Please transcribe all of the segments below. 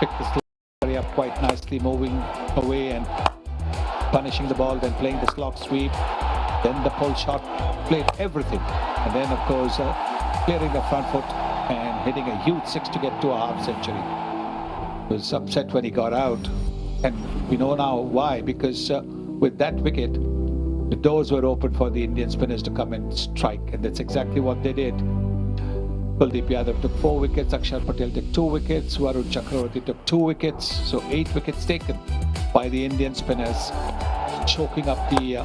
picked the area up quite nicely, moving away and punishing the ball, then playing the slog sweep, then the pull shot, played everything. And then, of course, clearing the front foot and hitting a huge 6 to get to a half century. He was upset when he got out. And we know now why, because with that wicket, the doors were open for the Indian spinners to come and strike. And that's exactly what they did. Kuldeep Yadav took 4 wickets, Akshar Patel took 2 wickets, Varun Chakravarti took 2 wickets. So 8 wickets taken by the Indian spinners, choking up the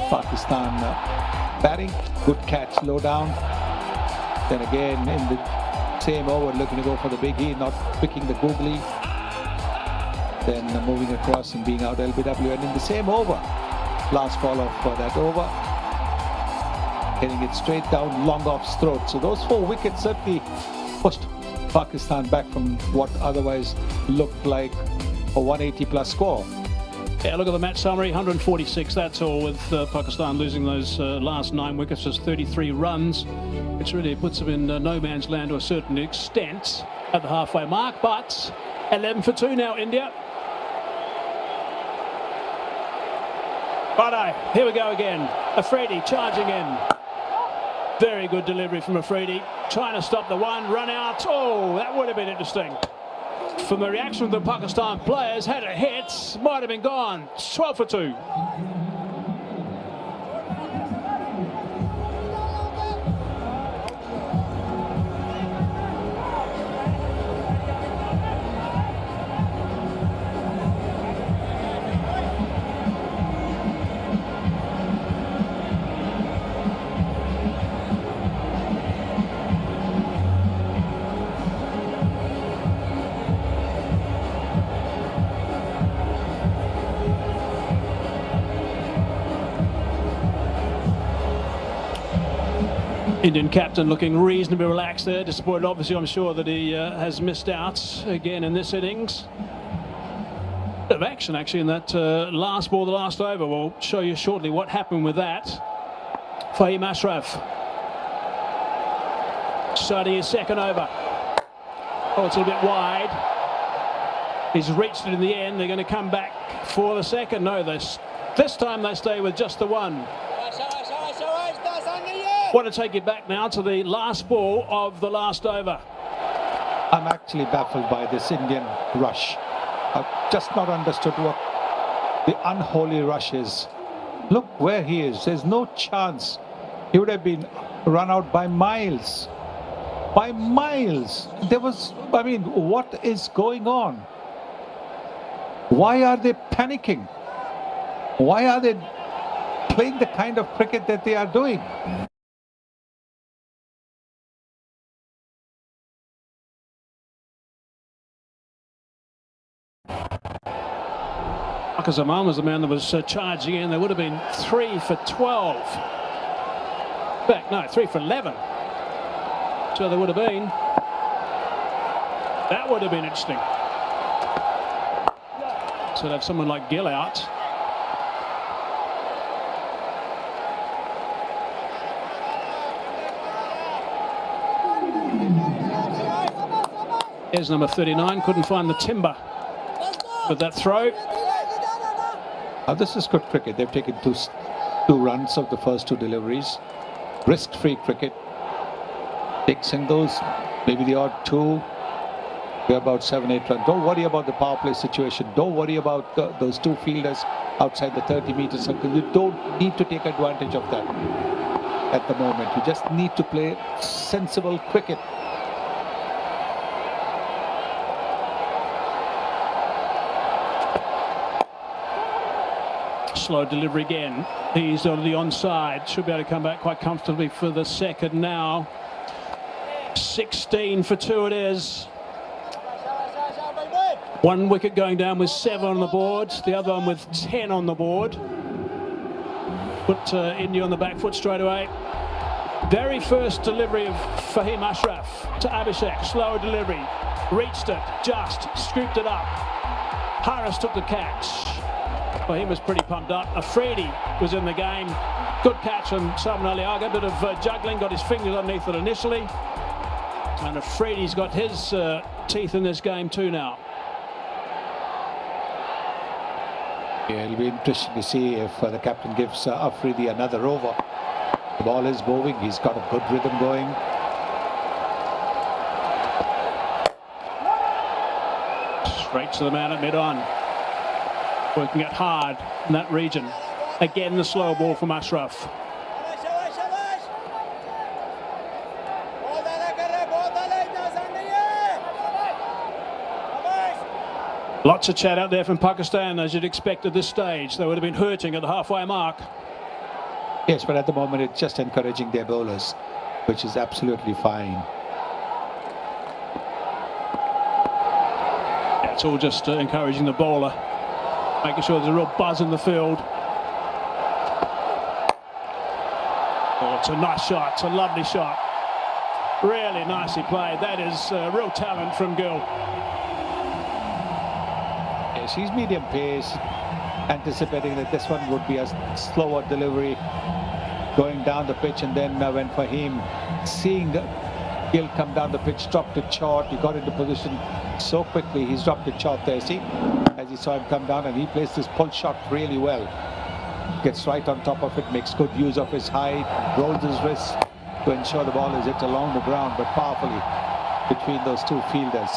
Pakistan batting. Good catch, low down. Then again in the same over, looking to go for the big E, not picking the googly. Then moving across and being out LBW. And in the same over, last ball of that over, hitting it straight down long off's throat. So those 4 wickets certainly pushed Pakistan back from what otherwise looked like a 180 plus score. Yeah, look at the match summary, 146, that's all, with Pakistan losing those last 9 wickets, just 33 runs, which really puts them in no man's land to a certain extent at the halfway mark. But 11 for 2 now, India. Righto, here we go again. Afridi charging in. Very good delivery from Afridi, trying to stop the one, run out. Oh, that would have been interesting. From the reaction of the Pakistan players, had a hit, might have been gone. 12 for 2. Indian captain looking reasonably relaxed there. Disappointed, obviously, I'm sure, that he has missed out again in this innings. Bit of action, actually, in that last ball, the last over. We'll show you shortly what happened with that. Fahim Ashraf starting his second over. Oh, it's a little bit wide. He's reached it in the end. They're going to come back for the second. No, this time they stay with just the one. Want to take it back now to the last ball of the last over. I'm actually baffled by this Indian rush. I've just not understood what the unholy rush is. Look where he is. There's no chance. He would have been run out by miles. By miles. There was, I mean, what is going on? Why are they panicking? Why are they playing the kind of cricket that they are doing? Zaman was the man that was charging in. There would have been 3 for 12. Back, no, 3 for 11. So there would have been. That would have been interesting. So to have someone like Gill out. Here's number 39, couldn't find the timber with that throw. This is good cricket. They've taken two runs of the first 2 deliveries. Risk-free cricket. Take singles, maybe the odd 2. We're about 7-8 runs. Don't worry about the power play situation. Don't worry about those 2 fielders outside the 30-meter circle. You don't need to take advantage of that at the moment. You just need to play sensible cricket. Slow delivery again. He's on the onside. Should be able to come back quite comfortably for the second now. 16 for 2 it is. 1 wicket going down with 7 on the board. The other one with 10 on the board. Put India on the back foot straight away. Very first delivery of Fahim Ashraf to Abhishek. Slow delivery. Reached it. Just scooped it up. Harris took the catch. Well, he was pretty pumped up. Afridi was in the game. Good catch from Salman Ali Agha. A bit of juggling, got his fingers underneath it initially. And Afridi's got his teeth in this game too now. Yeah, it'll be interesting to see if the captain gives Afridi another over. The ball is moving. He's got a good rhythm going. Straight to the man at mid-on. Working it hard in that region. Again, the slow ball from Ashraf. Lots of chat out there from Pakistan, as you'd expect at this stage. They would have been hurting at the halfway mark. Yes, but at the moment it's just encouraging their bowlers, which is absolutely fine. It's all just encouraging the bowler, making sure there's a real buzz in the field. Oh, it's a nice shot. It's a lovely shot. Really nicely played. That is real talent from Gill. Yes, he's medium pace, anticipating that this one would be a slower delivery going down the pitch, and then when Fahim, seeing Gill come down the pitch, dropped it short. He got into position so quickly. He's dropped it short there. See, as he saw him come down, and he placed his pull shot really well. Gets right on top of it, makes good use of his height, rolls his wrist to ensure the ball is hit along the ground, but powerfully between those two fielders.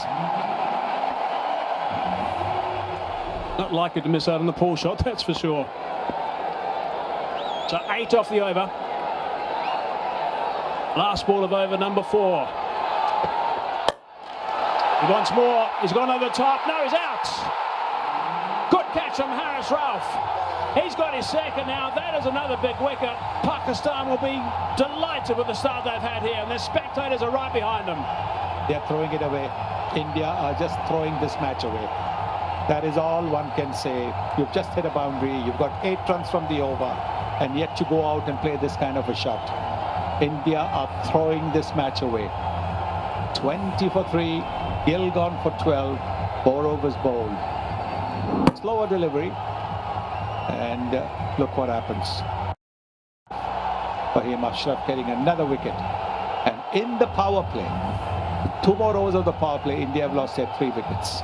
Not likely to miss out on the pull shot, that's for sure. So 8 off the over. Last ball of over number 4. He wants more. He's gone over the top. No, he's out. Good catch from Harris Ralph. He's got his second now. That is another big wicket. Pakistan will be delighted with the start they've had here, and their spectators are right behind them. They're throwing it away. India are just throwing this match away. That is all one can say. You've just hit a boundary. You've got 8 runs from the over, and yet you go out and play this kind of a shot. India are throwing this match away. 20 for 3. Gill gone for 12. 4 overs bowled. Slower delivery. And look what happens. Fahim Ashraf getting another wicket. And in the power play, 2 more overs of the power play, India have lost their 3 wickets.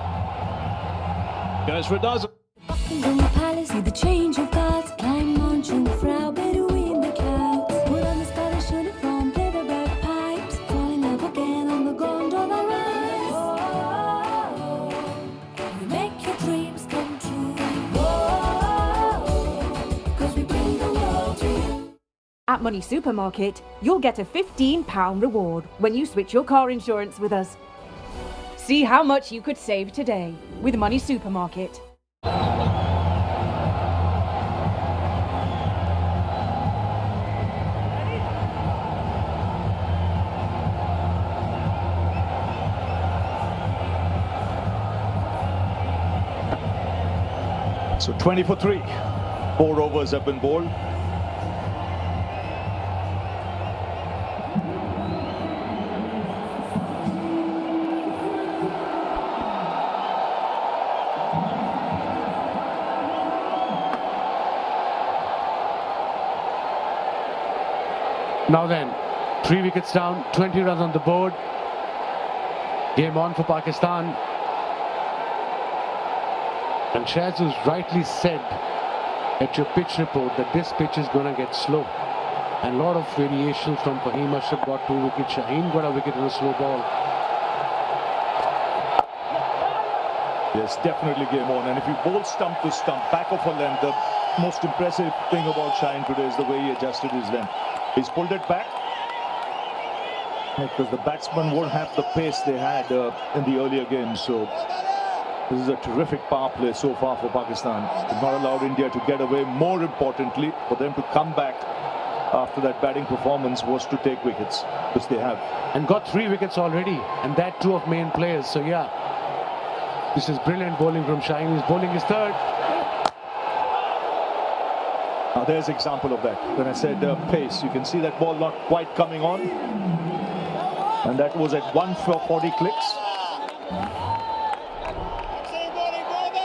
Goes for a dozen. Palace, see the change of guards, climb on Jungfrau, Bedouin the clouds. Put on the Scottish uniform, play the bagpipes, fall in love again on the gondola rise. You make your dreams come true. Cause we bring the world to you. At Money Supermarket, you'll get a £15 reward when you switch your car insurance with us. See how much you could save today with Money Supermarket. So 20 for 3. 4 overs have been bowled. Now then, 3 wickets down, 20 runs on the board. Game on for Pakistan. And Shazuz rightly said at your pitch report that this pitch is going to get slow. And a lot of variations from Fahim Ashraf got 2 wickets. Shaheen got a wicket in a slow ball. Yes, definitely game on. And if you bowl stump to stump, back of a length, the most impressive thing about Shaheen today is the way he adjusted his length. He's pulled it back because the batsmen won't have the pace they had in the earlier games. So this is a terrific power play so far for Pakistan. They've not allowed India to get away. More importantly, for them to come back after that batting performance was to take wickets, which they have. And got 3 wickets already, and that 2 of main players. So yeah, this is brilliant bowling from Shaheen. He's bowling his 3rd. Now there's example of that. When I said pace, you can see that ball not quite coming on. And that was at 140 clicks.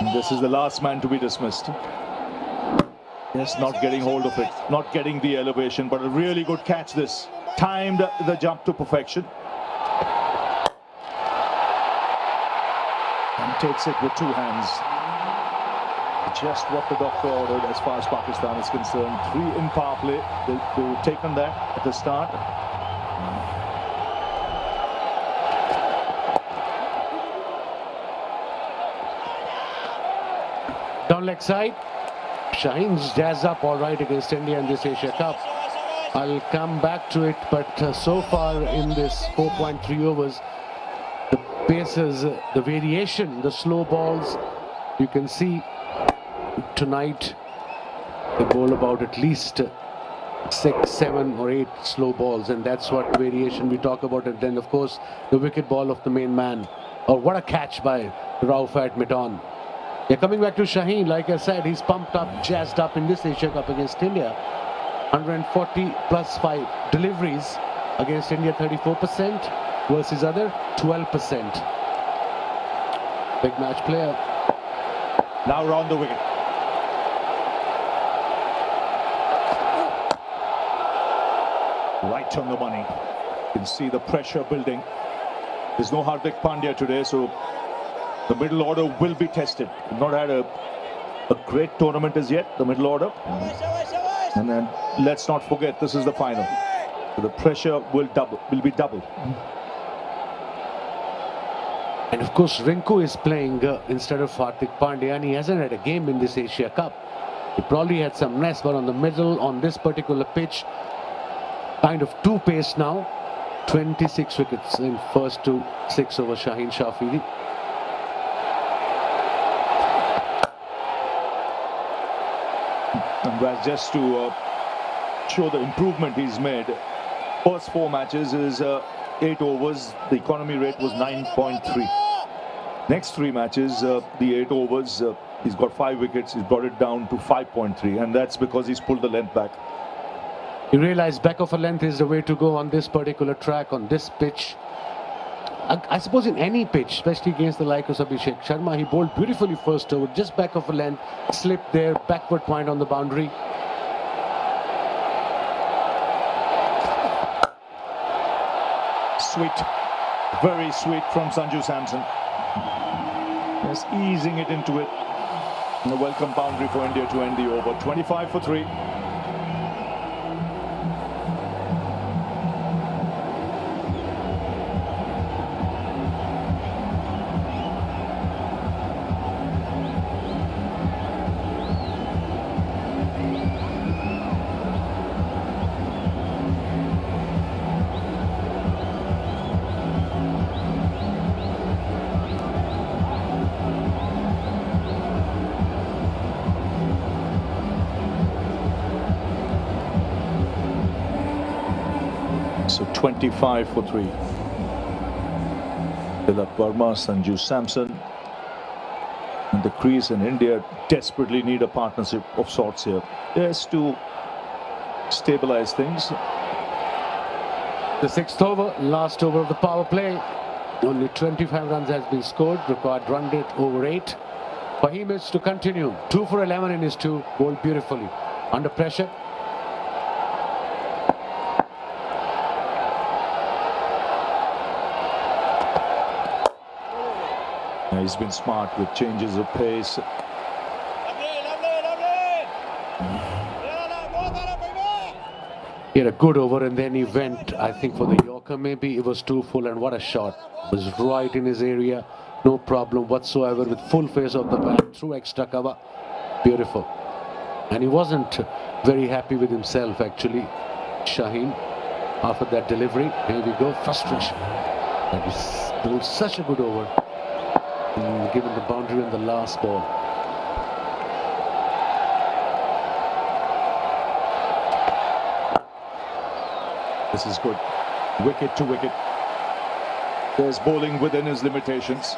And this is the last man to be dismissed. Yes, not getting hold of it, not getting the elevation, but a really good catch this. Timed the jump to perfection. And takes it with 2 hands. Just what the doctor ordered as far as Pakistan is concerned. 3 in power play. They've taken that at the start. Down leg side. Shaheen's jazzed up all right against India in this Asia Cup. I'll come back to it, but so far in this 4.3 overs, the paces, the variation, the slow balls, you can see tonight they bowl about at least 6, 7 or 8 slow balls, and that's what variation we talk about. And then of course the wicket ball of the main man. Oh, what a catch by Rauf at mid-on. Yeah, coming back to Shaheen, like I said, he's pumped up, jazzed up in this Asia Cup against India. 140 plus 5 deliveries against India, 34% versus other 12%. Big match player. Now round the wicket. Right on the money. You can see the pressure building. There's no Hardik Pandya today, so the middle order will be tested. We've not had a great tournament as yet, the middle order. And then let's not forget, this is the final. So the pressure will be double. And of course, Rinku is playing instead of Hardik Pandya, and he hasn't had a game in this Asia Cup. He probably had some rest, but on the middle, on this particular pitch, kind of two pace now. 26 wickets in first to 6 over Shaheen Shafiri. And just to show the improvement he's made, first 4 matches is 8 overs, the economy rate was 9.3. Next 3 matches, the 8 overs, he's got 5 wickets, he's brought it down to 5.3, and that's because he's pulled the length back. You realize back of a length is the way to go on this particular track, on this pitch. I suppose in any pitch, especially against the likes of Abhishek Sharma, he bowled beautifully first over, just back of a length, slipped there, backward point on the boundary. Sweet, very sweet from Sanju Samson. Just easing it into it. And a welcome boundary for India to end the over. 25 for 3. So 25 for 3. Tilak Verma, Sanju Samson. And the crease in India desperately need a partnership of sorts here. Just to stabilize things. The 6th over, last over of the power play. Only 25 runs has been scored, required run rate over 8. Fahim is to continue. 2 for 11 in his 2, bowled beautifully. Under pressure. He's been smart with changes of pace. He had a good over and then he went, I think, for the Yorker maybe. It was too full, and what a shot. It was right in his area. No problem whatsoever, with full face of the bat, through extra cover. Beautiful. And he wasn't very happy with himself, actually, Shaheen, after that delivery. Here we go, frustration. And he's bowled such a good over. Given the boundary on the last ball. This is good. Wicket to wicket. There's bowling within his limitations.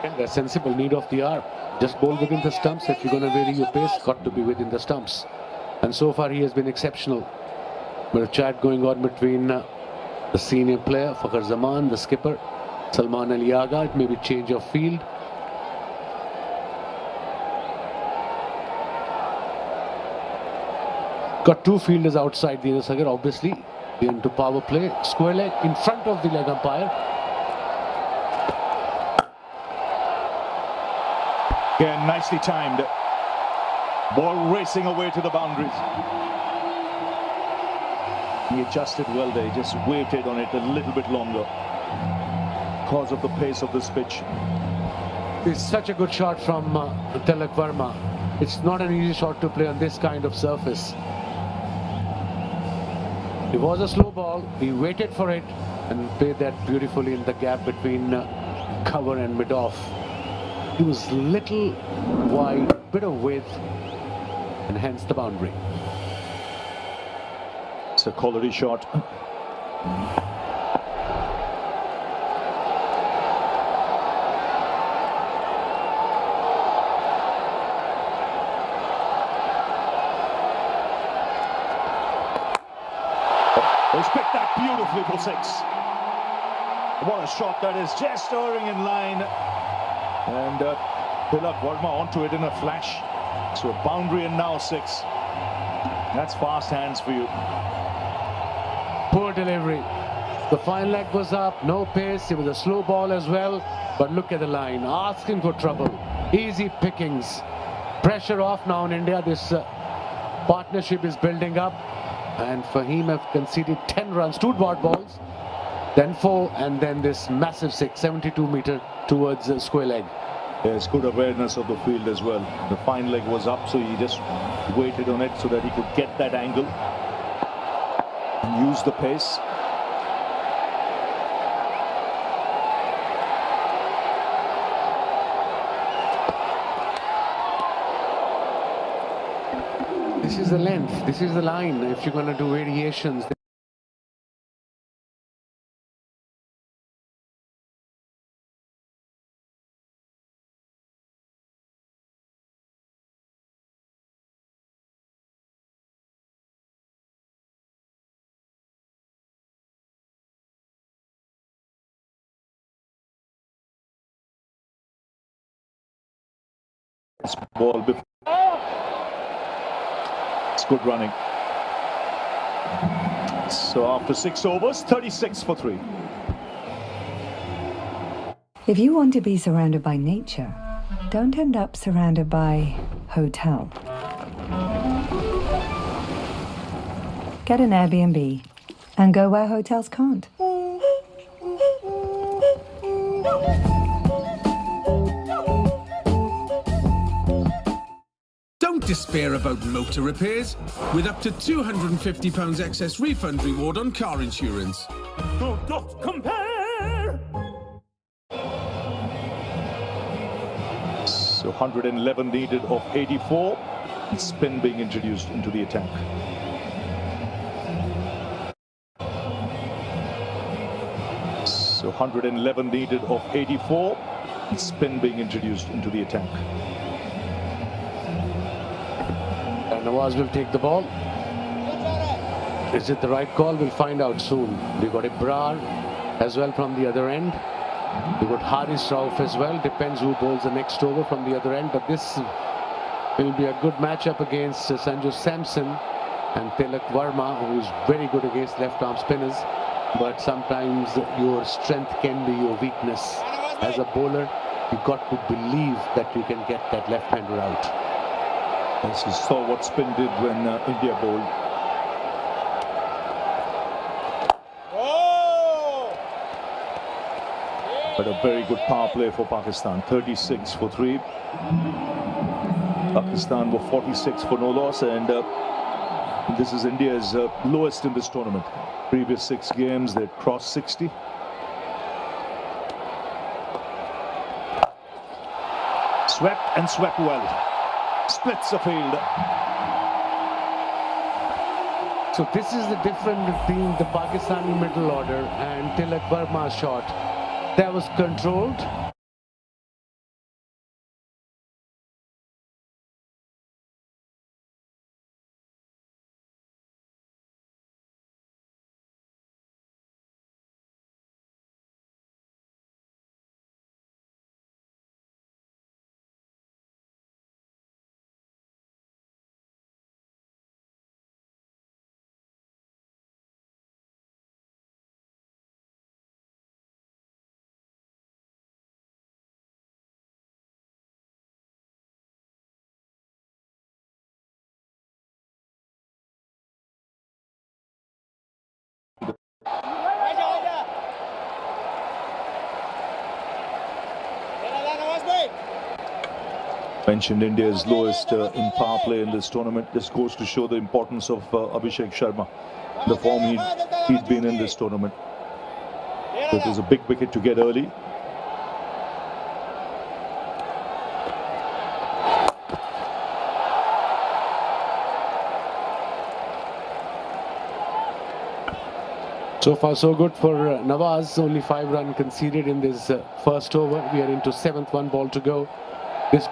And a sensible need of the hour. Just bowl within the stumps. If you're going to vary your pace, got to be within the stumps. And so far he has been exceptional. But a chat going on between the senior player, Fakhar Zaman, the skipper, Salman Ali Agha. It may be change of field. Got 2 fielders outside the inner circle, obviously. Into power play. Square leg in front of the leg umpire. Again, nicely timed. Ball racing away to the boundaries. He adjusted well there, he just waited on it a little bit longer because of the pace of this pitch. It's such a good shot from Tilak Verma. It's not an easy shot to play on this kind of surface. It was a slow ball, he waited for it and played that beautifully in the gap between cover and mid-off. He was little wide, bit of width, and hence the boundary. It's a quality shot. He's picked that beautifully for 6. What a shot that is, just stirring in line. And Tilak Verma onto it in a flash. So a boundary and now 6. That's fast hands for you. Poor delivery. The fine leg was up, no pace, it was a slow ball as well. But look at the line, asking for trouble. Easy pickings. Pressure off now in India. This partnership is building up. And Fahim have conceded 10 runs, 2 dot balls, then 4, and then this massive 6, 72 meter towards the square leg. There's good awareness of the field as well. The fine leg was up, so he just waited on it so that he could get that angle and use the pace. This is the length, this is the line. If you're going to do variations. This ball before. It's good running. So after 6 overs, 36 for 3. If you want to be surrounded by nature, don't end up surrounded by hotel. Get an Airbnb and go where hotels can't. Don't despair about motor repairs. With up to £250 excess refund reward on car insurance. Do not compare! So 111 needed of 84. And spin being introduced into the attack. So 111 needed of 84. And spin being introduced into the attack. And Nawaz will take the ball. Is it the right call? We'll find out soon. We've got Ibrar as well from the other end. We've got Haris Rauf as well. Depends who bowls the next over from the other end. But this will be a good matchup against Sanju Samson and Tilak Verma, who is very good against left-arm spinners. But sometimes your strength can be your weakness. As a bowler, you've got to believe that you can get that left-hander out. As you saw what spin did when India bowled. But a very good power play for Pakistan. 36 for 3. Pakistan were 46 for no loss, and this is India's lowest in this tournament. Previous 6 games they'd crossed 60. Swept and swept well. Splits the field. So this is the difference between the Pakistani middle order and Tilak Verma's shot. That was controlled. Mentioned India's lowest in power play in this tournament. This goes to show the importance of Abhishek Sharma, the form he'd been in this tournament. It was a big wicket to get early. So far so good for Nawaz. Only 5 runs conceded in this first over. We are into 7th, 1 ball to go. This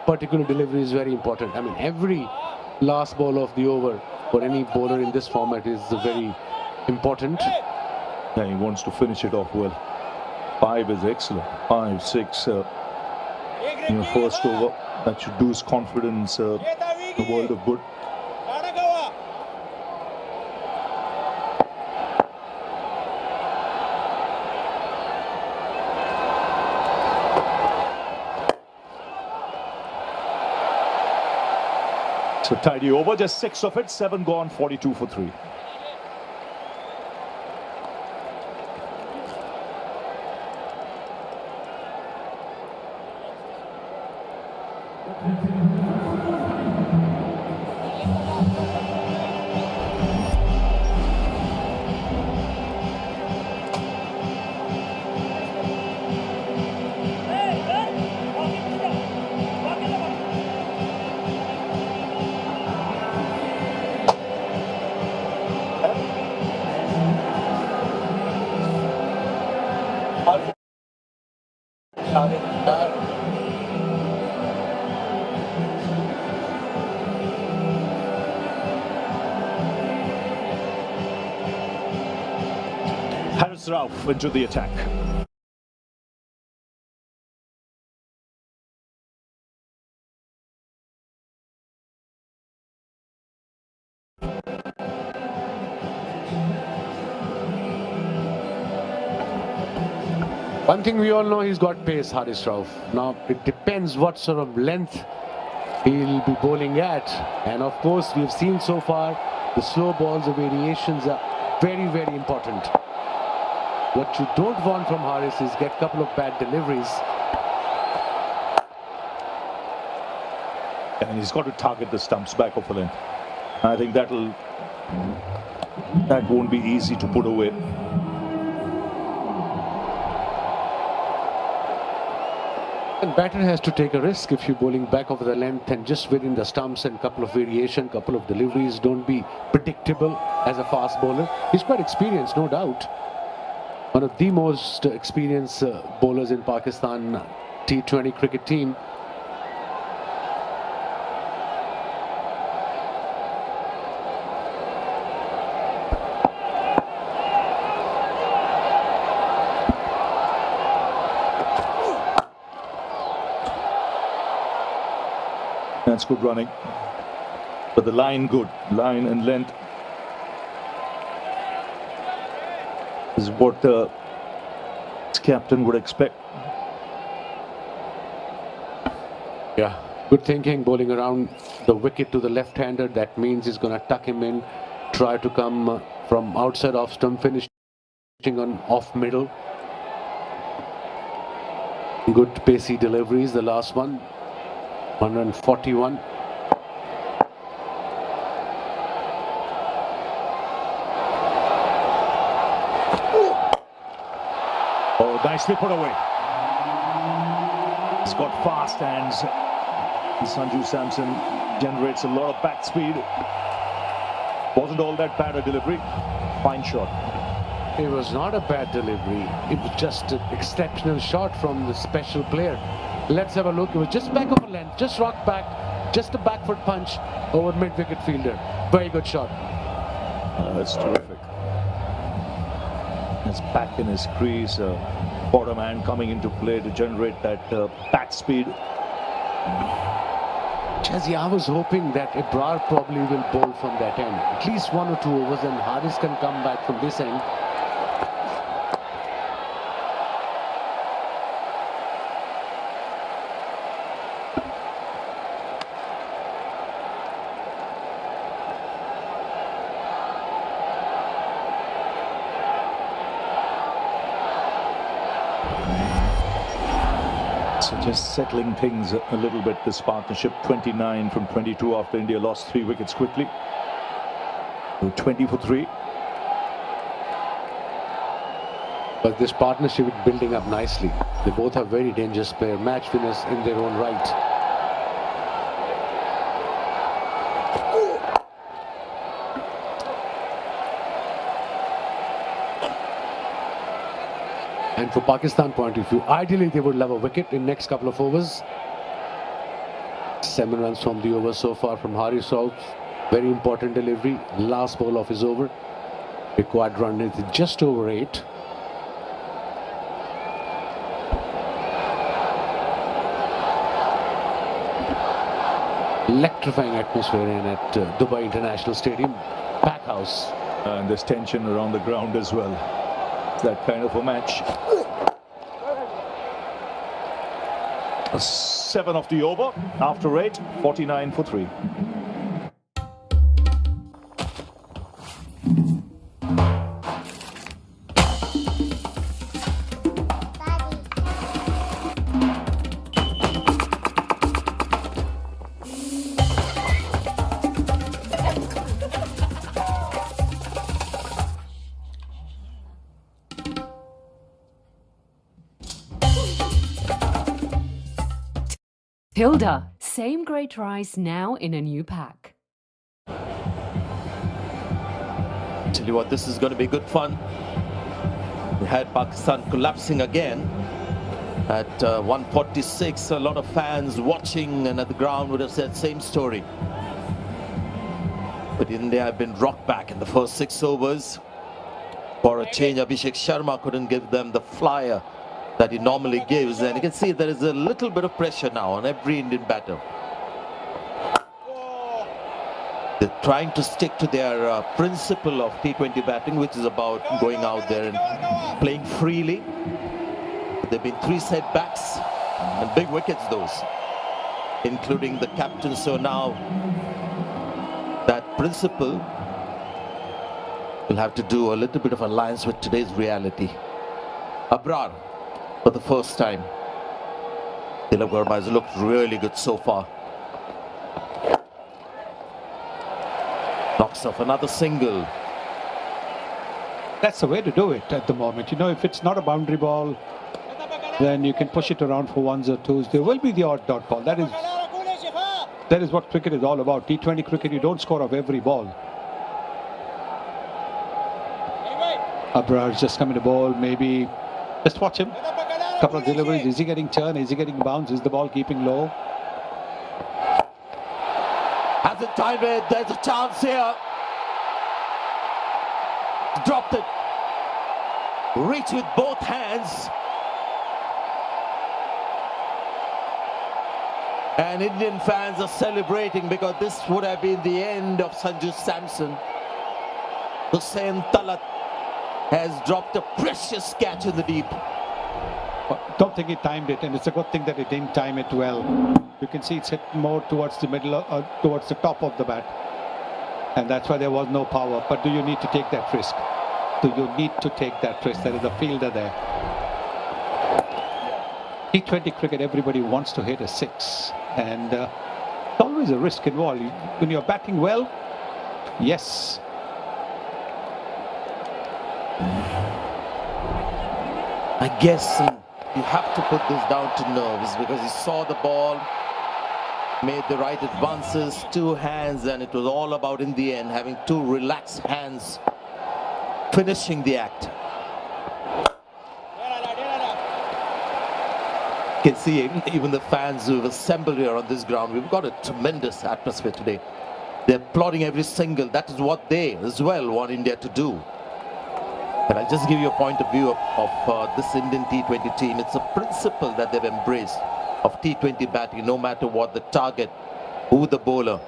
particular delivery is very important. I mean, every last ball of the over for any bowler in this format is very important. Yeah, he wants to finish it off well. 5 is excellent. 5, 6 in your first over. That should do his confidence a world of good. So tidy over, just 6 of it, 7 gone, 42 for 3. Rauf into the attack. One thing we all know, he's got pace, Haris Rauf. Now, it depends what sort of length he'll be bowling at. And of course, we've seen so far, the slow balls, the variations are very, very important. What you don't want from Haris is get a couple of bad deliveries. And he's got to target the stumps back of the length. I think that won't be easy to put away. And batter has to take a risk if you're bowling back of the length and just within the stumps and couple of variation, couple of deliveries. Don't be predictable as a fast bowler. He's quite experienced, no doubt. One of the most experienced bowlers in Pakistan T20 cricket team. That's good running. But the line good. Line and length is what the captain would expect. Yeah, good thinking, bowling around the wicket to the left-hander. That means he's going to tuck him in, try to come from outside off stump, finishing on off middle. Good pacey deliveries, the last one, 141. Oh, nicely put away. He's got fast hands. Sanju Samson generates a lot of bat speed. Wasn't all that bad a delivery. Fine shot. It was not a bad delivery. It was just an exceptional shot from the special player. Let's have a look. It was just back of a length, just rocked back, just a back foot punch over mid-wicket fielder. Very good shot. That's terrific. It's back in his crease. Bottom hand coming into play to generate that bat speed. Jazzy, I was hoping that Ibrar probably will bowl from that end. At least 1 or 2 overs, and Haris can come back from this end. So just settling things a little bit, this partnership. 29 from 22 after India lost 3 wickets quickly. So 20 for 3. But this partnership is building up nicely. They both have very dangerous player, match winners in their own right. And for Pakistan point of view, ideally they would love a wicket in next couple of overs. 7 runs from the over so far from Hari South. Very important delivery. Last ball of his over. Required run is just over 8. Electrifying atmosphere in at Dubai International Stadium. Pack house. And there's tension around the ground as well. It's that kind of a match. 7 of the over after 8, 49 for 3. Hilda, same great rice now in a new pack. Tell you what, this is going to be good fun. We had Pakistan collapsing again at 146. A lot of fans watching and at the ground would have said same story. But India have been rocked back in the first 6 overs. For a change, Abhishek Sharma couldn't give them the flyer that he normally gives, and you can see there is a little bit of pressure now on every Indian batter. They're trying to stick to their principle of T20 batting, which is about going out there and playing freely. There have been 3 setbacks and big wickets, those, including the captain. So now that principle will have to do a little bit of alliance with today's reality. Abrar for the first time. Tilak Verma has looked really good so far. Knocks off another single. That's the way to do it at the moment. You know, if it's not a boundary ball, then you can push it around for 1s or 2s. There will be the odd dot ball. That is what cricket is all about. T20 cricket, you don't score off every ball. Abrar's just coming to ball, maybe. Just watch him. Couple of deliveries. Is he getting turn? Is he getting bounce? Is the ball keeping low? Hasn't timed it. There's a chance here. Dropped it. Reach with both hands. And Indian fans are celebrating because this would have been the end of Sanju Samson. Hussain Talat has dropped a precious catch in the deep. Don't think he timed it, and it's a good thing that he didn't time it well. You can see it's hit more towards the middle, towards the top of the bat, and that's why there was no power. But do you need to take that risk? Do you need to take that risk? There is a fielder there. T20 cricket, everybody wants to hit a 6, and it's always a risk involved. When you're batting well, yes. I guess you have to put this down to nerves because he saw the ball, made the right advances, 2 hands, and it was all about, in the end, having 2 relaxed hands, finishing the act. You can see even the fans who have assembled here on this ground. We've got a tremendous atmosphere today. They're applauding every single. That is what they as well want India to do. And I'll just give you a point of view of this Indian T20 team. It's a principle that they've embraced of T20 batting, no matter what the target, who the bowler.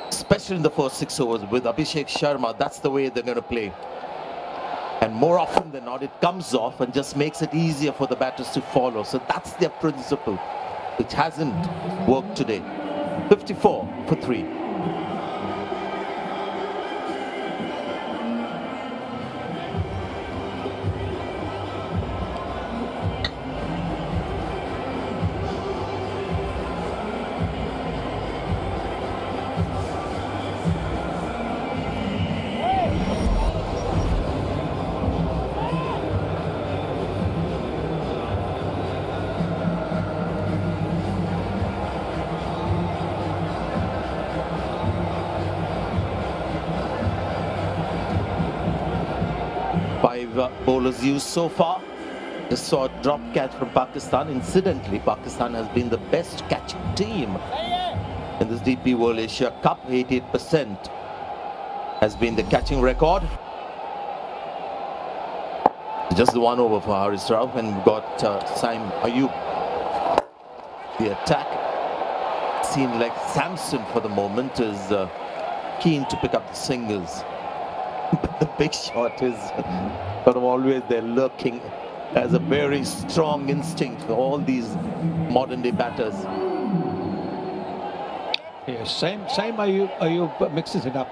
Especially in the first 6 overs with Abhishek Sharma, that's the way they're going to play. And more often than not, it comes off and just makes it easier for the batters to follow. So that's their principle, which hasn't worked today. 54 for 3. bowlers used so far. Just saw a drop catch from Pakistan. Incidentally, Pakistan has been the best catching team in this DP World Asia Cup. 88% has been the catching record. Just the one over for Haris Rao, and we've got Saim Ayub. The attack seemed like Samson for the moment is keen to pick up the singles. But the big shot is sort of always there lurking as a very strong instinct for all these modern day batters. Yes, same Ayub mixes it up,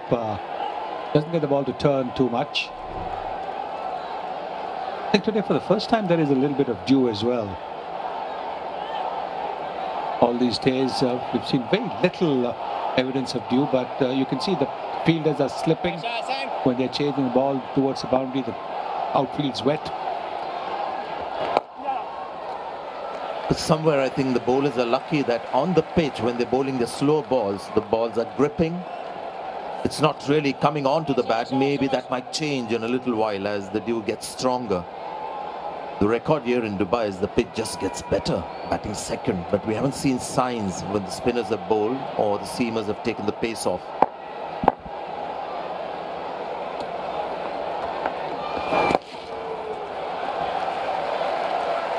doesn't get the ball to turn too much. I think today for the first time there is a little bit of dew as well. All these days we've seen very little evidence of dew, but you can see the fielders are slipping when they're chasing the ball towards the boundary. The outfield's wet. But somewhere I think the bowlers are lucky that on the pitch when they're bowling the slow balls, the balls are gripping. It's not really coming onto the bat. Maybe that might change in a little while as the dew gets stronger. The record here in Dubai is the pitch just gets better, batting second, but we haven't seen signs when the spinners have bowled or the seamers have taken the pace off.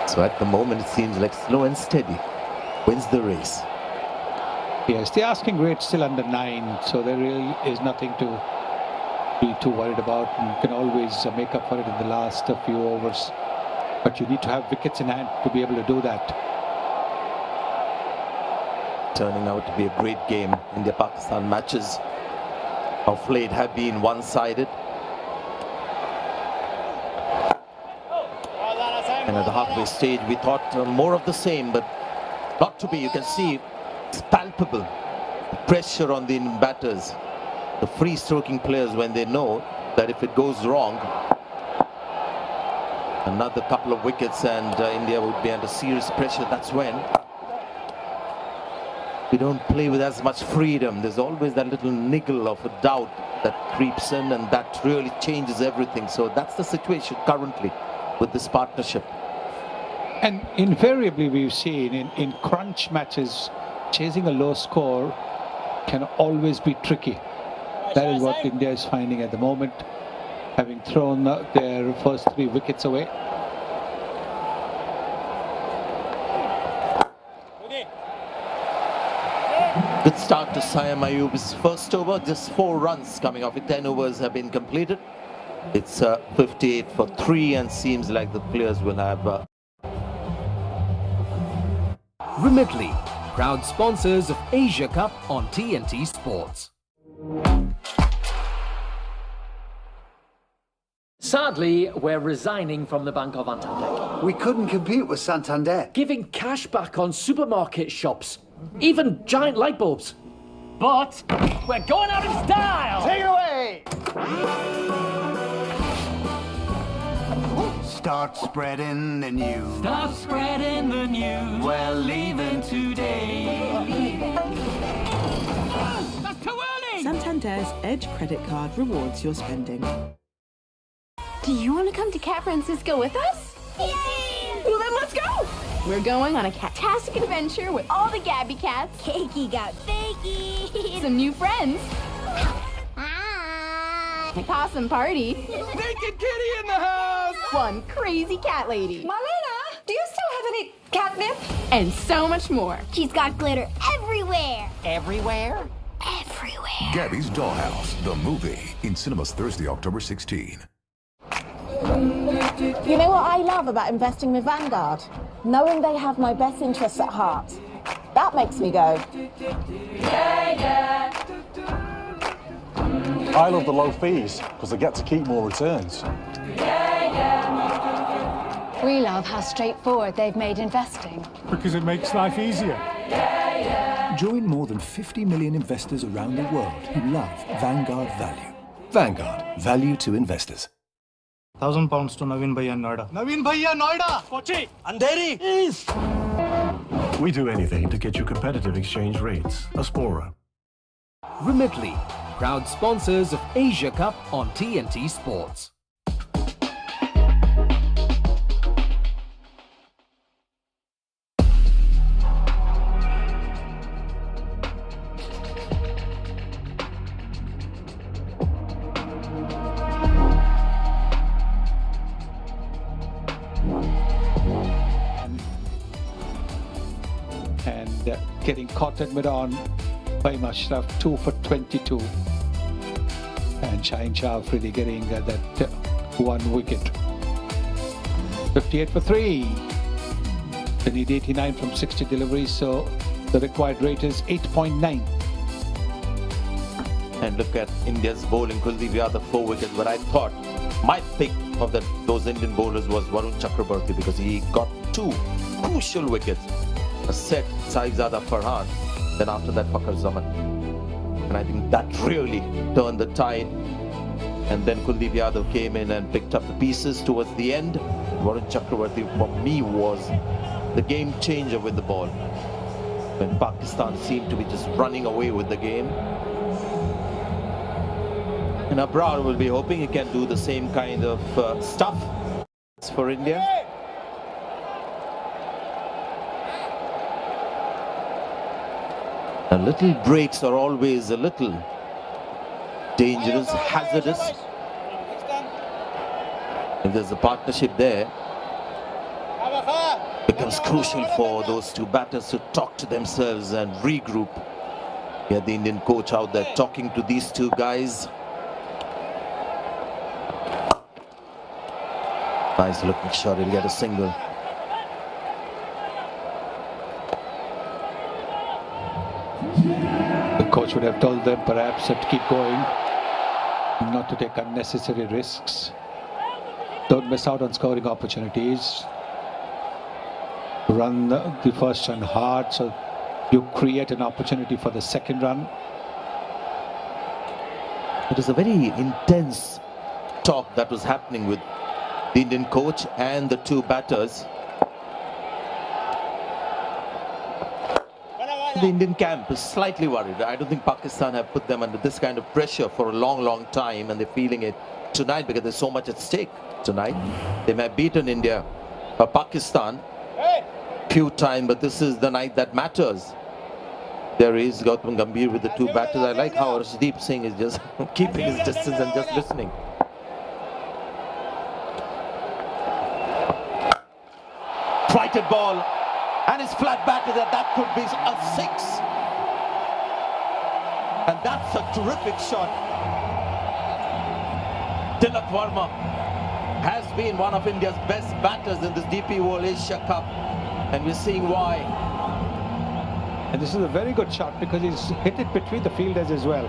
So at the moment it seems like slow and steady wins the race. Yes, the asking rate still under 9, so there really is nothing to be too worried about. You can always make up for it in the last few overs, but you need to have wickets in hand to be able to do that. Turning out to be a great game. India-Pakistan matches of late have been one-sided. And at the halfway stage we thought more of the same, but not to be. You can see it's palpable. The pressure on the batters, the free-stroking players, when they know that if it goes wrong, another couple of wickets and India would be under serious pressure. That's when we don't play with as much freedom. There's always that little niggle of a doubt that creeps in, and that really changes everything. So that's the situation currently with this partnership. And invariably we've seen in crunch matches, chasing a low score can always be tricky. That is what India is finding at the moment, having thrown their first 3 wickets away. Good start to Saim Ayub's first over, just 4 runs coming off it. 10 overs have been completed. It's 58 for 3, and seems like the players will have... Remitly, proud sponsors of Asia Cup on TNT Sports. Sadly, we're resigning from the Bank of Santander. We couldn't compete with Santander. Giving cash back on supermarket shops, even giant light bulbs. But we're going out in style! Take it away! Start spreading the news. Start spreading the news. We're leaving today. That's too early! Santander's Edge credit card rewards your spending. Do you want to come to Cat Francisco with us? Yay! Well, then let's go! We're going on a cat-tastic adventure with all the Gabby cats. Cakey got fakey. Some new friends. A possum party. Naked kitty in the house! One crazy cat lady. Marlena, do you still have any catnip? And so much more. She's got glitter everywhere. Everywhere? Everywhere. Gabby's Dollhouse, the movie, in cinemas Thursday, October 16. You know what I love about investing with Vanguard? Knowing they have my best interests at heart. That makes me go. Yeah. I love the low fees because I get to keep more returns. We love how straightforward they've made investing. Because it makes life easier. Join more than 50 million investors around the world who love Vanguard Value. Vanguard, value to investors. £1,000 to Naveen Bhaiya Noida. Naveen Bhaiya Noida! Kochi! Andheri! East! We do anything to get you competitive exchange rates. Aspora. Remitly, proud sponsors of Asia Cup on TNT Sports. and getting caught at mid-on by Ashraf, 2 for 22. And Shaheen Shah really getting that 1 wicket. 58 for 3. They need 89 from 60 deliveries, so the required rate is 8.9. And look at India's bowling. Kuldeep Yadav 4 wickets, but I thought my pick of those Indian bowlers was Varun Chakrabarti, because he got 2 crucial wickets. A set Saifzada Farhan, then after that Fakhar Zaman. And I think that really turned the tide. And then Kuldeep Yadav came in and picked up the pieces towards the end. Varun Chakrabarti for me was the game changer with the ball, when Pakistan seemed to be just running away with the game. And Abrar will be hoping he can do the same kind of stuff for India. And little breaks are always a little dangerous, hazardous. If there's a partnership there, it becomes crucial for those two batters to talk to themselves and regroup. We had the Indian coach out there talking to these two guys. Nice looking shot, he'll get a single. The coach would have told them perhaps to keep going, not to take unnecessary risks. Don't miss out on scoring opportunities. Run the first run hard so you create an opportunity for the second run. It was a very intense talk that was happening with the Indian coach and the two batters. The Indian camp is slightly worried. I don't think Pakistan have put them under this kind of pressure for a long time, and they're feeling it tonight because there's so much at stake tonight. They may have beaten India or Pakistan few times, but this is the night that matters. There is Gautam Gambhir with the two batters. I like how Arshdeep Singh is just keeping his distance and just listening. Frighted ball, and his flat back is that could be a 6. And that's a terrific shot. Tilak Verma has been one of India's best batters in this DP World Asia Cup, and we're seeing why. And this is a very good shot because he's hit it between the fielders as well.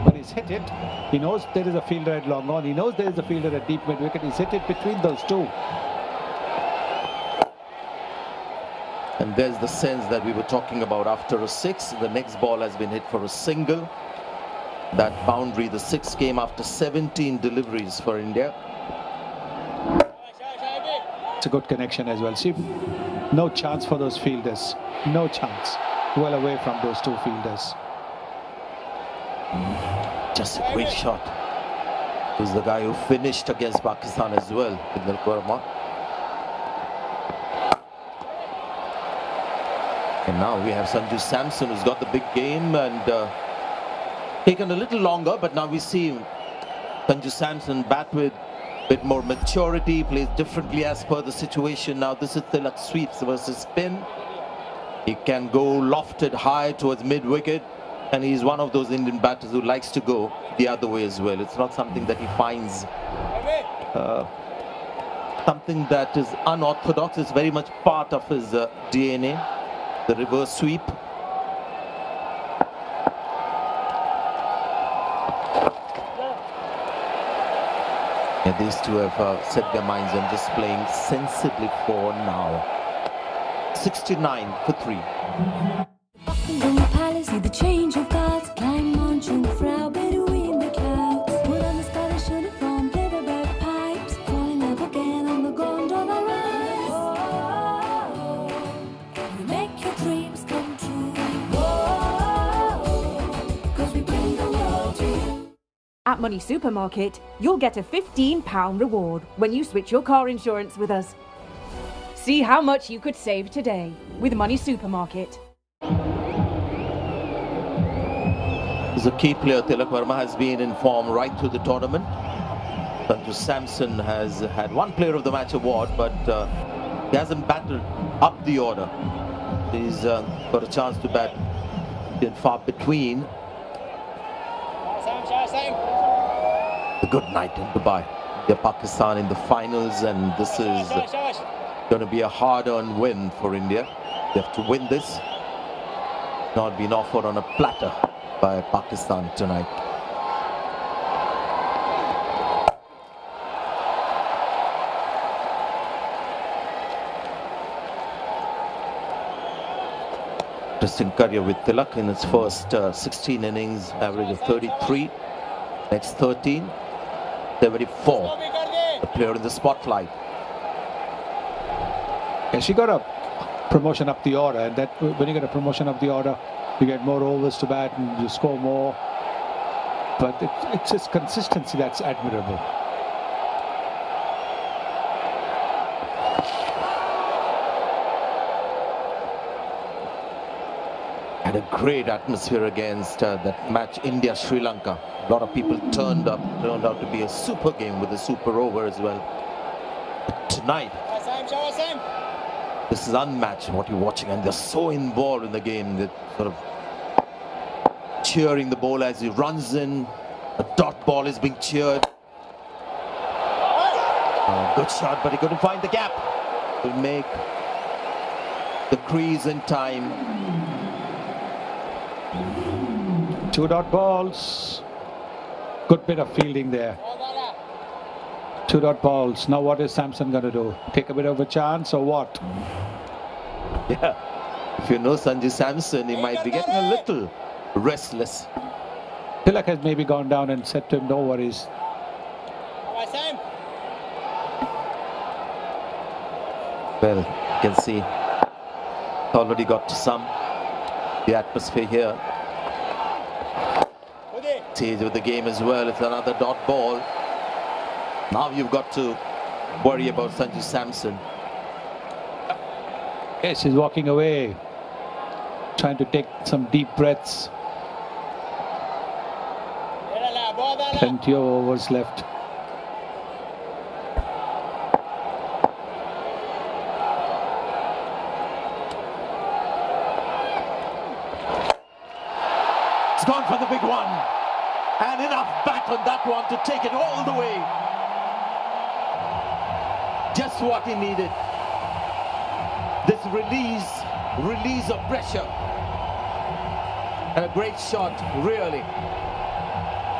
When he's hit it, he knows there is a fielder at long on, he knows there is a fielder at deep mid wicket, he's hit it between those two. And there's the sense that we were talking about after a 6. The next ball has been hit for a single. That boundary, the 6 came after 17 deliveries for India. It's a good connection as well. See, no chance for those fielders. No chance. Well away from those two fielders. Just a great shot. Who's the guy who finished against Pakistan as well, Tilak Verma. And now we have Sanju Samson, who's got the big game and taken a little longer, but now we see Sanju Samson bat with a bit more maturity, plays differently as per the situation. Now this is Tilak sweeps versus spin. He can go lofted high towards mid-wicket, and he's one of those Indian batters who likes to go the other way as well. It's not something that he finds something that is unorthodox. It's very much part of his DNA. The reverse sweep. Yeah, these two have set their minds on just playing sensibly for now. 69 for 3. The change of guards, climb on Jungfrau, Bedouin the clouds. Put on the Scottish uniform, play the bagpipes, fall in love again on the gondola rise. You make your dreams come true. Cause we bring the world to you. At Money Supermarket, you'll get a £15 reward when you switch your car insurance with us. See how much you could save today with Money Supermarket. He's a key player. Tilak Verma has been in form right through the tournament. Sanju Samson has had one Player of the Match award, but he hasn't battled up the order. He's got a chance to bat in far between. A good night in Dubai. They're Pakistan in the finals, and this is going to be a hard-earned win for India. They have to win this. Not been offered on a platter by Pakistan tonight. Interesting career with Tilak in his first 16 innings, average of 33. Next 13, 74. The player in the spotlight. Yeah, she got a promotion up the order, and that when you get a promotion up the order, you get more overs to bat and you score more. But it's just consistency that's admirable. Had a great atmosphere against that match India-Sri Lanka. A lot of people turned out to be a super game with a super over as well. But tonight, this is unmatched what you're watching, and they're so involved in the game. They're sort of cheering the ball as he runs in. A dot ball is being cheered. Good shot, but he couldn't find the gap. Will make the crease in time. 2 dot balls. Good bit of fielding there. 2 dot balls. Now what is Samson going to do? Take a bit of a chance or what? Yeah. If you know Sanju Samson, he might be getting a little restless. Tilak has maybe gone down and said to him, no worries. Well, you can see already got to some the atmosphere here. Stage of the game as well. It's another dot ball. Now you've got to worry about Sanju Samson. Yes, he's walking away, trying to take some deep breaths. Plenty of overs left. It's gone for the big one. And enough bat on that one to take it all the way. Just what he needed. This release of pressure. And a great shot, really.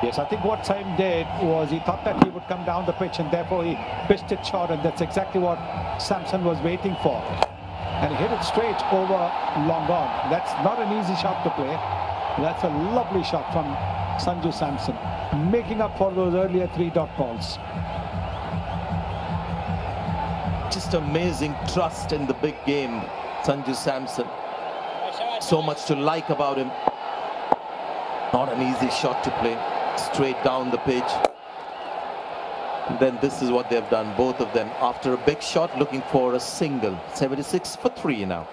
Yes, I think what Saim did was he thought that he would come down the pitch and therefore he pitched it short, and that's exactly what Samson was waiting for. And he hit it straight over long on. That's not an easy shot to play. That's a lovely shot from Sanju Samson, making up for those earlier 3 dot balls. Just amazing trust in the big game, Sanju Samson. So much to like about him. Not an easy shot to play, straight down the pitch. And then this is what they've done, both of them. After a big shot, looking for a single. 76 for 3 now.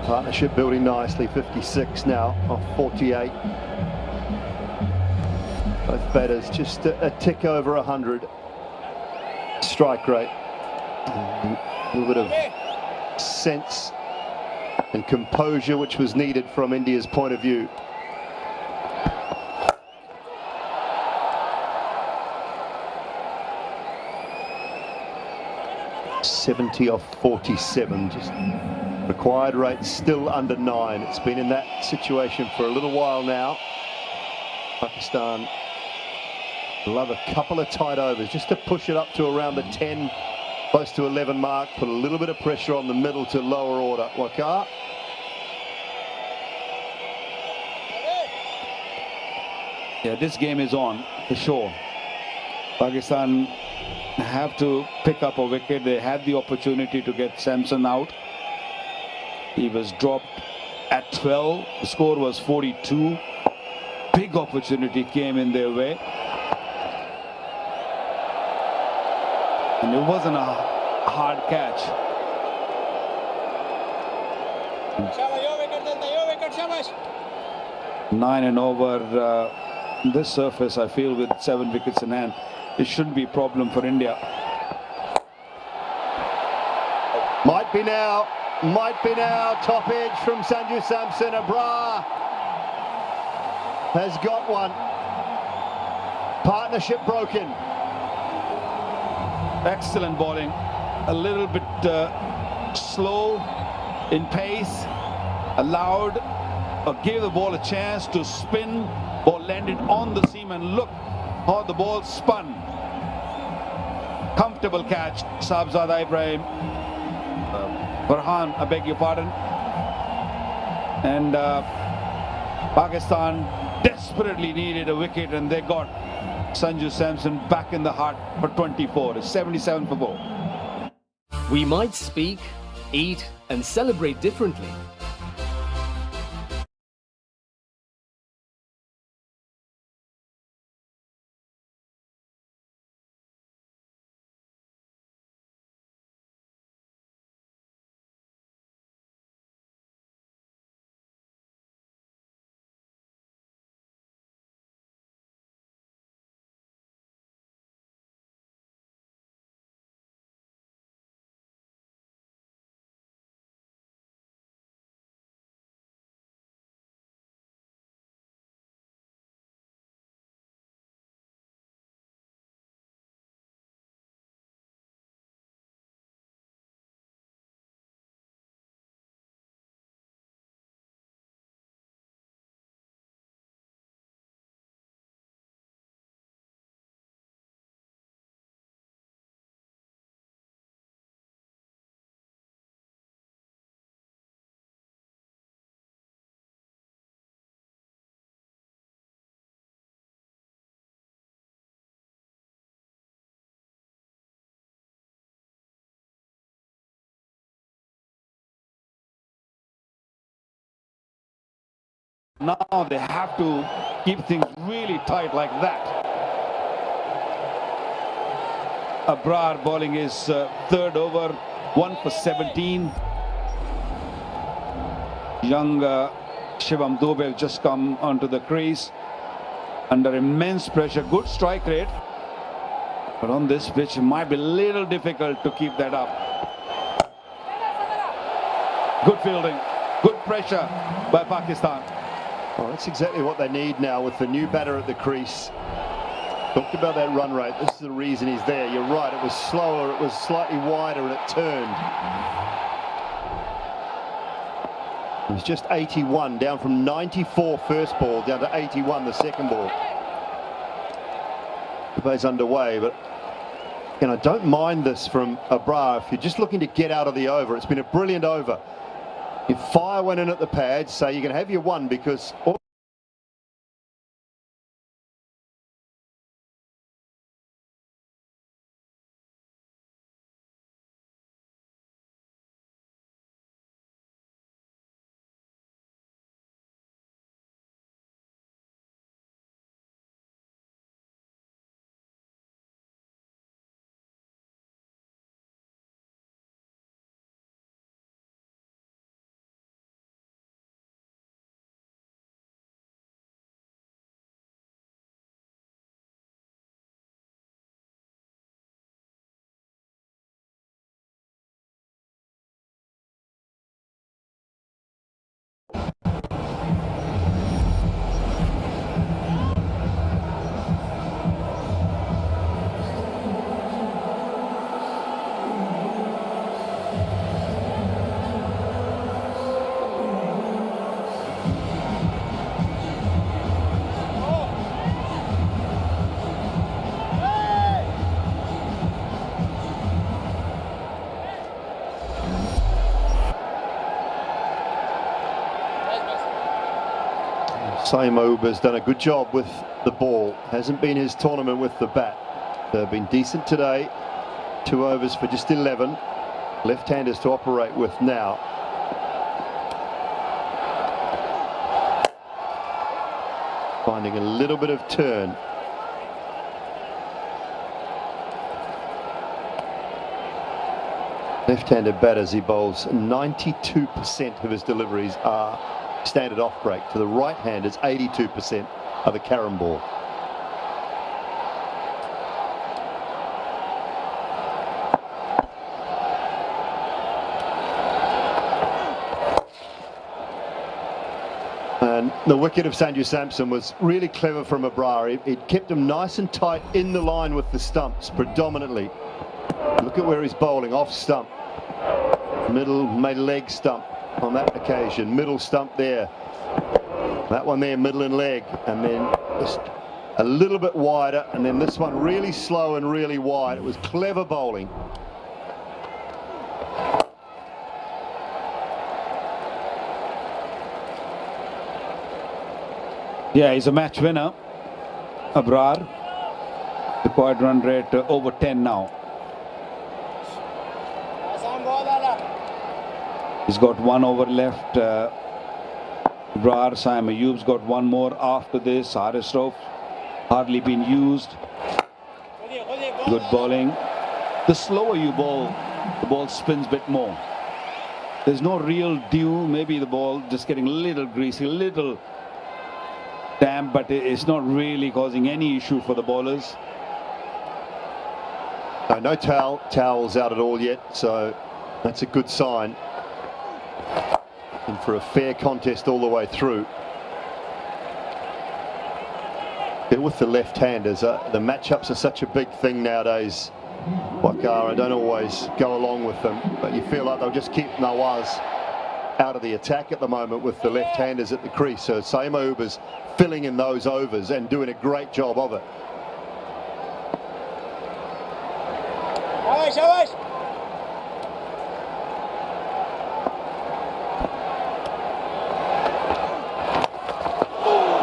Partnership building nicely, 56 now off 48. Both batters just a tick over 100. Strike rate. A little bit of sense and composure which was needed from India's point of view. .70 off 47, just required rate still under 9. It's been in that situation for a little while now. Pakistan love a couple of tight overs just to push it up to around the 10, close to 11 mark, put a little bit of pressure on the middle to lower order. Waqar. Yeah, this game is on for sure. Pakistan have to pick up a wicket. They had the opportunity to get Samson out. He was dropped at 12. The score was 42. Big opportunity came in their way. And it wasn't a hard catch. 9 and over. This surface, I feel, with 7 wickets in hand, it shouldn't be a problem for India. Might be now. Top edge from Sanju Samson. Abrar has got one. Partnership broken. Excellent bowling. A little bit slow in pace. Allowed or gave the ball a chance to spin. Ball landed on the seam and look how the ball spun. Comfortable catch. Sabzada Ibrahim. Farhan, I beg your pardon. And Pakistan desperately needed a wicket, and they got Sanju Samson back in the heart for 24. It's 77 for 4. We might speak, eat, and celebrate differently. Now they have to keep things really tight like that. Abrar bowling his third over, 1 for 17. Young Shivam Dube have just come onto the crease under immense pressure. Good strike rate, but on this pitch it might be a little difficult to keep that up. Good fielding, good pressure by Pakistan. Well, that's exactly what they need now with the new batter at the crease. Talked about that run rate. This is the reason he's there. You're right. It was slower. It was slightly wider and it turned. It was just 81, down from 94 first ball, down to 81 the second ball. The play's underway, but I don't mind this from Abrar. If you're just looking to get out of the over, it's been a brilliant over. If fire went in at the pad, say you can have your one because... Saimob has done a good job with the ball. Hasn't been his tournament with the bat. They've been decent today. 2 overs for just 11. Left-handers to operate with now. Finding a little bit of turn. Left-handed batters, he bowls 92% of his deliveries are standard off break. To the right-handers, 82% are the carom ball. And the wicket of Sanju Samson was really clever from Abrar. It kept him nice and tight in the line with the stumps predominantly. Look at where he's bowling, off stump. Middle, made leg stump on that occasion. Middle stump there. That one there, middle and leg. And then just a little bit wider. And then this one really slow and really wide. It was clever bowling. Yeah, he's a match winner. Abrar. Required run rate over 10 now. He's got 1 over left. Abrar, Saim Ayub's got 1 more after this. Haris Rauf hardly been used. Good bowling. The slower you bowl, the ball spins a bit more. There's no real dew. Maybe the ball just getting a little greasy, a little damp, but it's not really causing any issue for the bowlers. No towels out at all yet, so that's a good sign. And for a fair contest all the way through. With the left-handers, the matchups are such a big thing nowadays. Wakara don't always go along with them, but you feel like they'll just keep Nawaz out of the attack at the moment with the left-handers at the crease. So Saim Ayub is filling in those overs and doing a great job of it.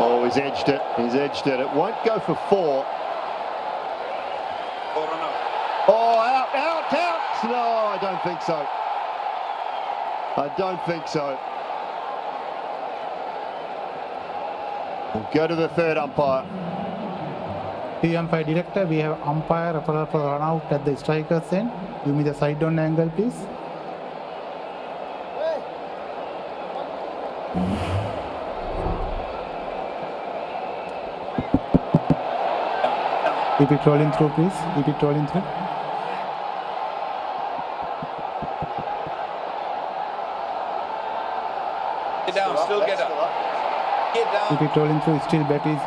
Oh, he's edged it. He's edged it. It won't go for 4. Oh, out. No, I don't think so. I don't think so. We'll go to the third umpire. The umpire director, we have umpire referral for run out at the striker's end. Give me the side down angle, please. Keep it rolling through, please. Keep it rolling through. Get down, still get up. Get down. Keep it rolling through. Still bat is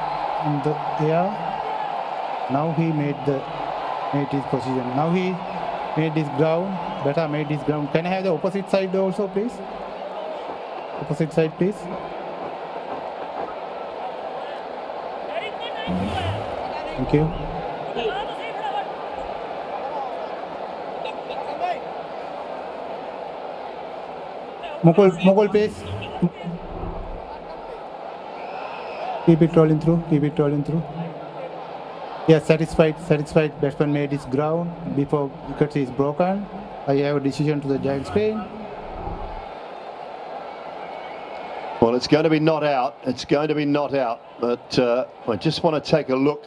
in the air. Now he made his position. Now he made his ground. Batter made his ground. Can I have the opposite side also, please? Opposite side, please. Thank you. Mughal pace. Keep it rolling through. Keep it rolling through. Yes, satisfied. Batsman made his ground before wicket is broken. I have a decision to the Giants' Spain. Well, it's going to be not out. It's going to be not out. But I just want to take a look.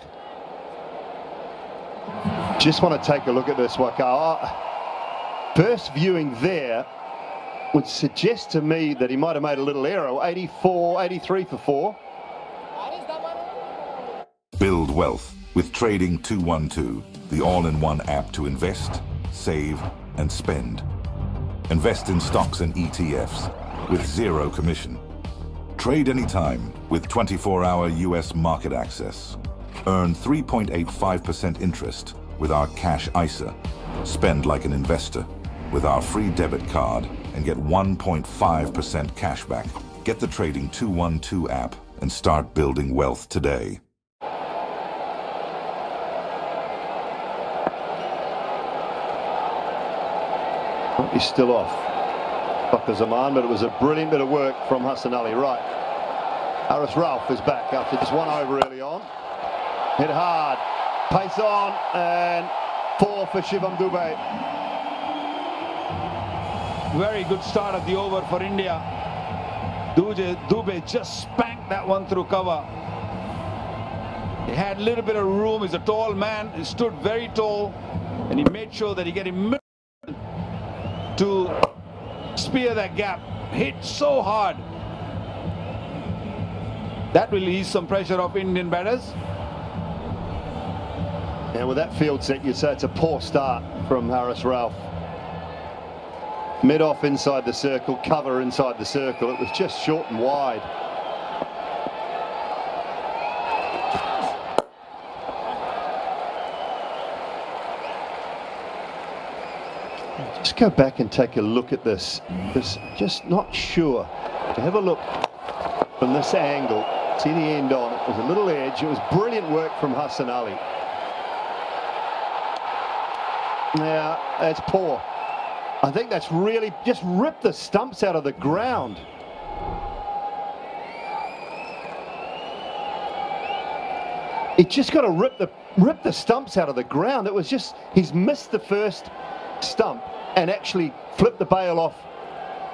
Just want to take a look at this, Wakar. First viewing there would suggest to me that he might have made a little error. 83 for 4. Build wealth with Trading 212, the all-in-one app to invest, save, and spend. Invest in stocks and ETFs with 0 commission. Trade anytime with 24-hour US market access. Earn 3.85% interest with our Cash ISA. Spend like an investor with our free debit card and get 1.5% cashback. Get the Trading 212 app and start building wealth today. He's still off. Fakhr Zaman, but it was a brilliant bit of work from Hassan Ali. Right. Haris Rauf is back after just 1 over early on. Hit hard. Pace on, and 4 for Suvendu. Very good start of the over for India. Dubey just spanked that one through cover. He had a little bit of room. He's a tall man. He stood very tall, and he made sure that he get him to spear that gap. Hit so hard. That will ease some pressure off Indian batters. And with that field set, you'd say it's a poor start from Haris Rauf. Mid-off inside the circle, cover inside the circle. It was just short and wide. Just go back and take a look at this. Just not sure. To have a look from this angle, see the end on. It was a little edge. It was brilliant work from Hassan Ali. Yeah, that's poor. I think that's really just ripped the stumps out of the ground. It just got to rip the stumps out of the ground. It was just, he's missed the first stump and actually flipped the bail off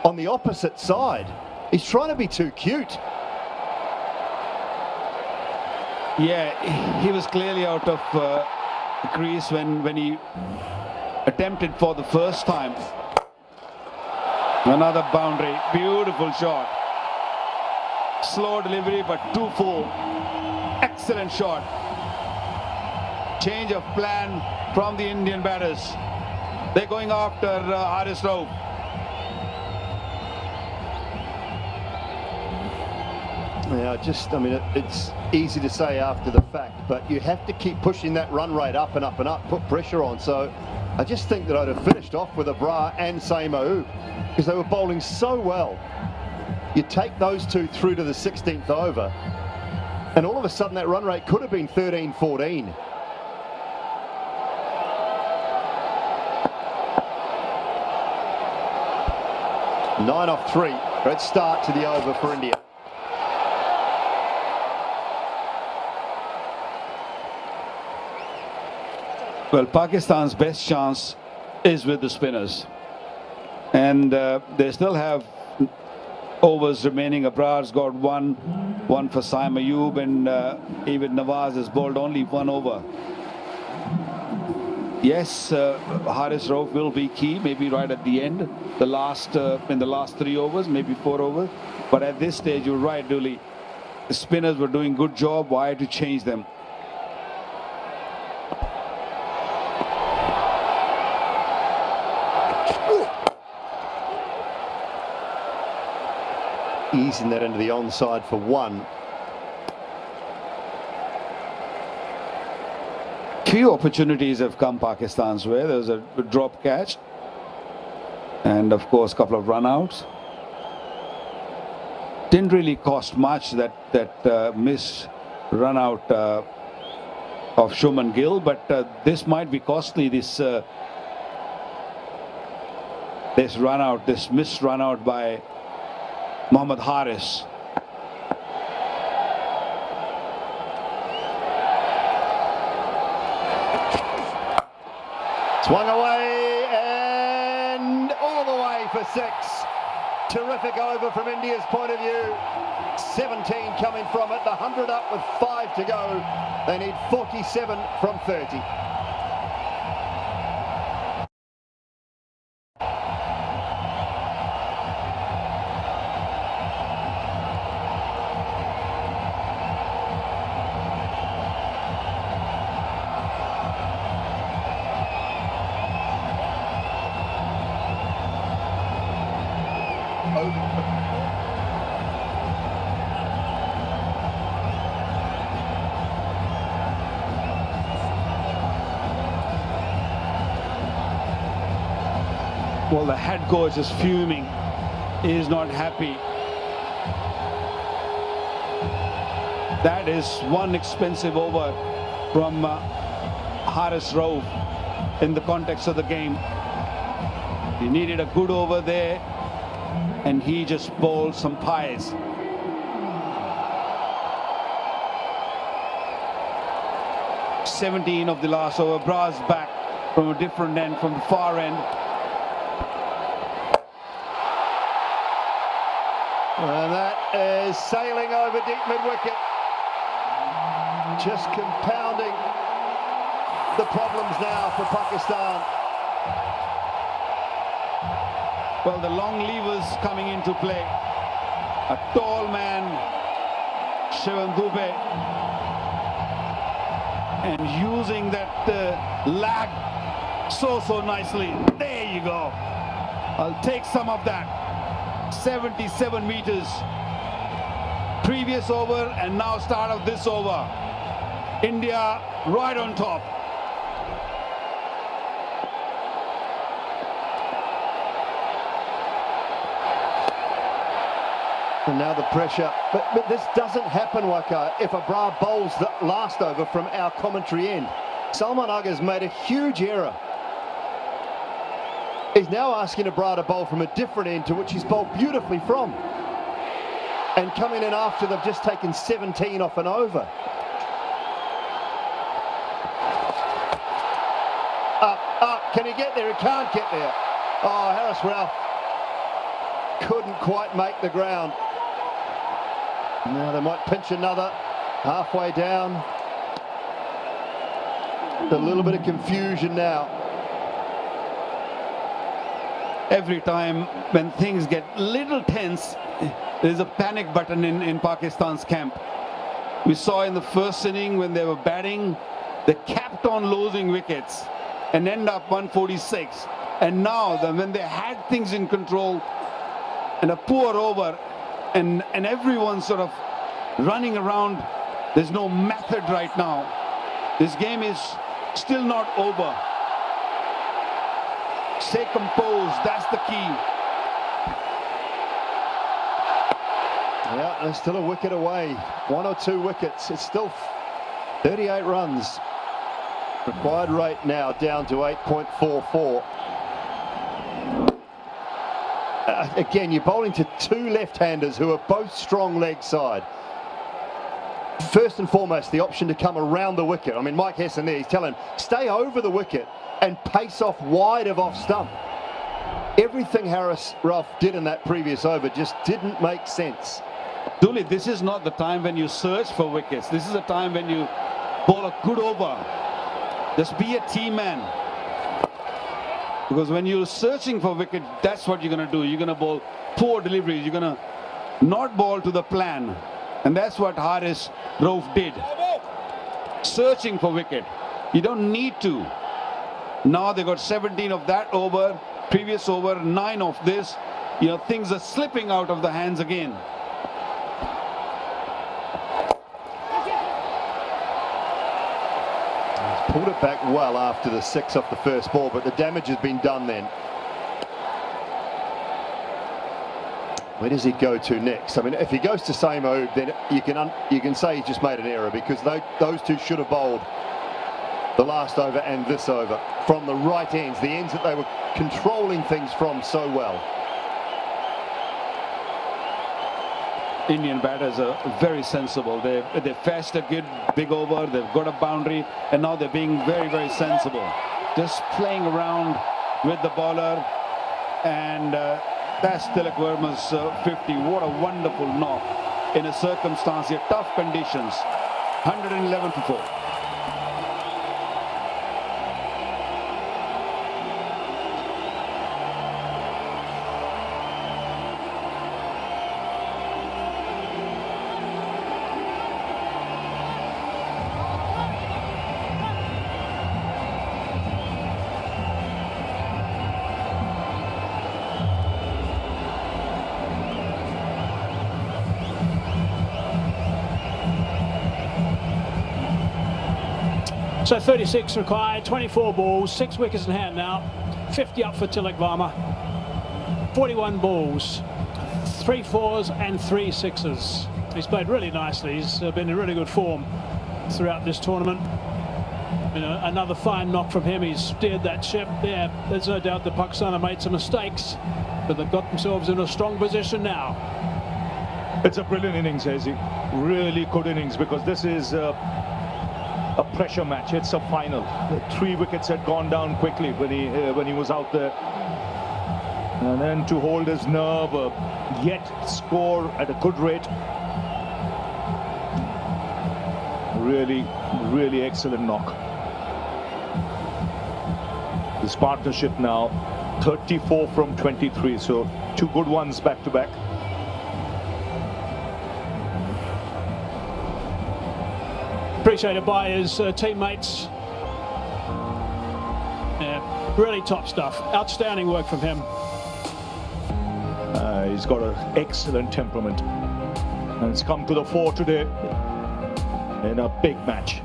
on the opposite side. He's trying to be too cute. Yeah, he was clearly out of the crease when he attempted for the first time. Another boundary, beautiful shot. Slow delivery, but too full. Excellent shot. Change of plan from the Indian batters. They're going after Haris Rauf. Yeah, I mean, it's easy to say after the fact, but you have to keep pushing that run rate up and up and up, put pressure on. So I just think that I'd have finished off with Abrar and Seymour because they were bowling so well. You take those two through to the 16th over, and all of a sudden that run rate could have been 13-14. Nine off 3. Great start to the over for India. Well, Pakistan's best chance is with the spinners. And they still have overs remaining. Abrar's got one for Saim Ayub, and even Nawaz has bowled only 1 over. Yes, Haris Rauf will be key, maybe right at the end, in the last 3 overs, maybe 4 overs. But at this stage, you're right, Dooley. The spinners were doing good job. Why to change them? Easing that into the onside for 1. Few opportunities have come Pakistan's way. There was a drop catch, and of course a couple of run-outs. Didn't really cost much, that missed run-out of Shuman Gill, but this might be costly. This run-out, this missed run-out by Mohammad Haris. Swung away and all the way for 6. Terrific over from India's point of view. 17 coming from it, the 100 up with 5 to go. They need 47 from 30. Well, the head coach is fuming. He is not happy. That is one expensive over from Haris Rauf in the context of the game. He needed a good over there, and he just bowled some pies. 17 of the last over. Bras back from a different end, from the far end. And that is sailing over deep mid-wicket. Just compounding the problems now for Pakistan. Well, the long levers coming into play. A tall man, Suvendu, and using that lag so nicely. There you go. I'll take some of that. 77 meters. Previous over and now start of this over. India right on top. And now the pressure, but this doesn't happen, Waka, if Abrar bowls the last over from our commentary end. Salman Aghar's made a huge error. He's now asking Abrar to bowl from a different end to which he's bowled beautifully from. And coming in after they've just taken 17 off an over. Up, can he get there? He can't get there. Oh, Harris Ralph couldn't quite make the ground. Now they might pinch another halfway down. A little bit of confusion now. Every time when things get little tense, there's a panic button in Pakistan's camp. We saw in the first inning when they were batting, they kept on losing wickets and end up 146. And now when they had things in control and a poor over, and everyone's sort of running around, there's no method right now. This game is still not over. Stay composed, that's the key. Yeah, they're still a wicket away. 1 or 2 wickets. It's still 38 runs. Required rate now down to 8.44. Again, you're bowling to 2 left-handers who are both strong leg side. First and foremost, the option to come around the wicket. I mean, Mike Hesson there, he's telling him, stay over the wicket and pace off wide of off stump. Everything Harris Ralph did in that previous over just didn't make sense. Dooley, this is not the time when you search for wickets. This is a time when you bowl a good over. Just be a team man. Because when you're searching for wicket, that's what you're going to do. You're going to bowl poor deliveries. You're going to not bowl to the plan. And that's what Harris Ralph did. Searching for wicket. You don't need to. Now they got 17 of that over. Previous over, 9 of this. You know, things are slipping out of the hands again. Pulled it back well after the 6 off the first ball, but the damage has been done then. Where does he go to next? I mean, if he goes to Samo, then you can say he just made an error, because those two should have bowled the last over and this over from the right ends, the ends that they were controlling things from so well. Indian batters are very sensible. They fetched a good big over, they've got a boundary, and now they're being very sensible. Just playing around with the bowler, and that's Tilak Verma's 50. What a wonderful knock in a circumstance here, tough conditions. 111 for 4. So 36 required, 24 balls, 6 wickets in hand now. 50 up for Tilak Verma. 41 balls, 3 4s and 3 6s. He's played really nicely. He's been in really good form throughout this tournament. You know, another fine knock from him. He's steered that ship. Yeah, there's no doubt that Pakistan have made some mistakes, but they've got themselves in a strong position now. It's a brilliant innings, Hazy. Really good innings, because this is a a pressure match. It's a final. The 3 wickets had gone down quickly when he was out there. And then to hold his nerve, yet score at a good rate. Really, really excellent knock. This partnership now 34 from 23, so 2 good ones back to back. Appreciated by his teammates. Yeah, really top stuff. Outstanding work from him. He's got an excellent temperament. And it's come to the fore today in a big match.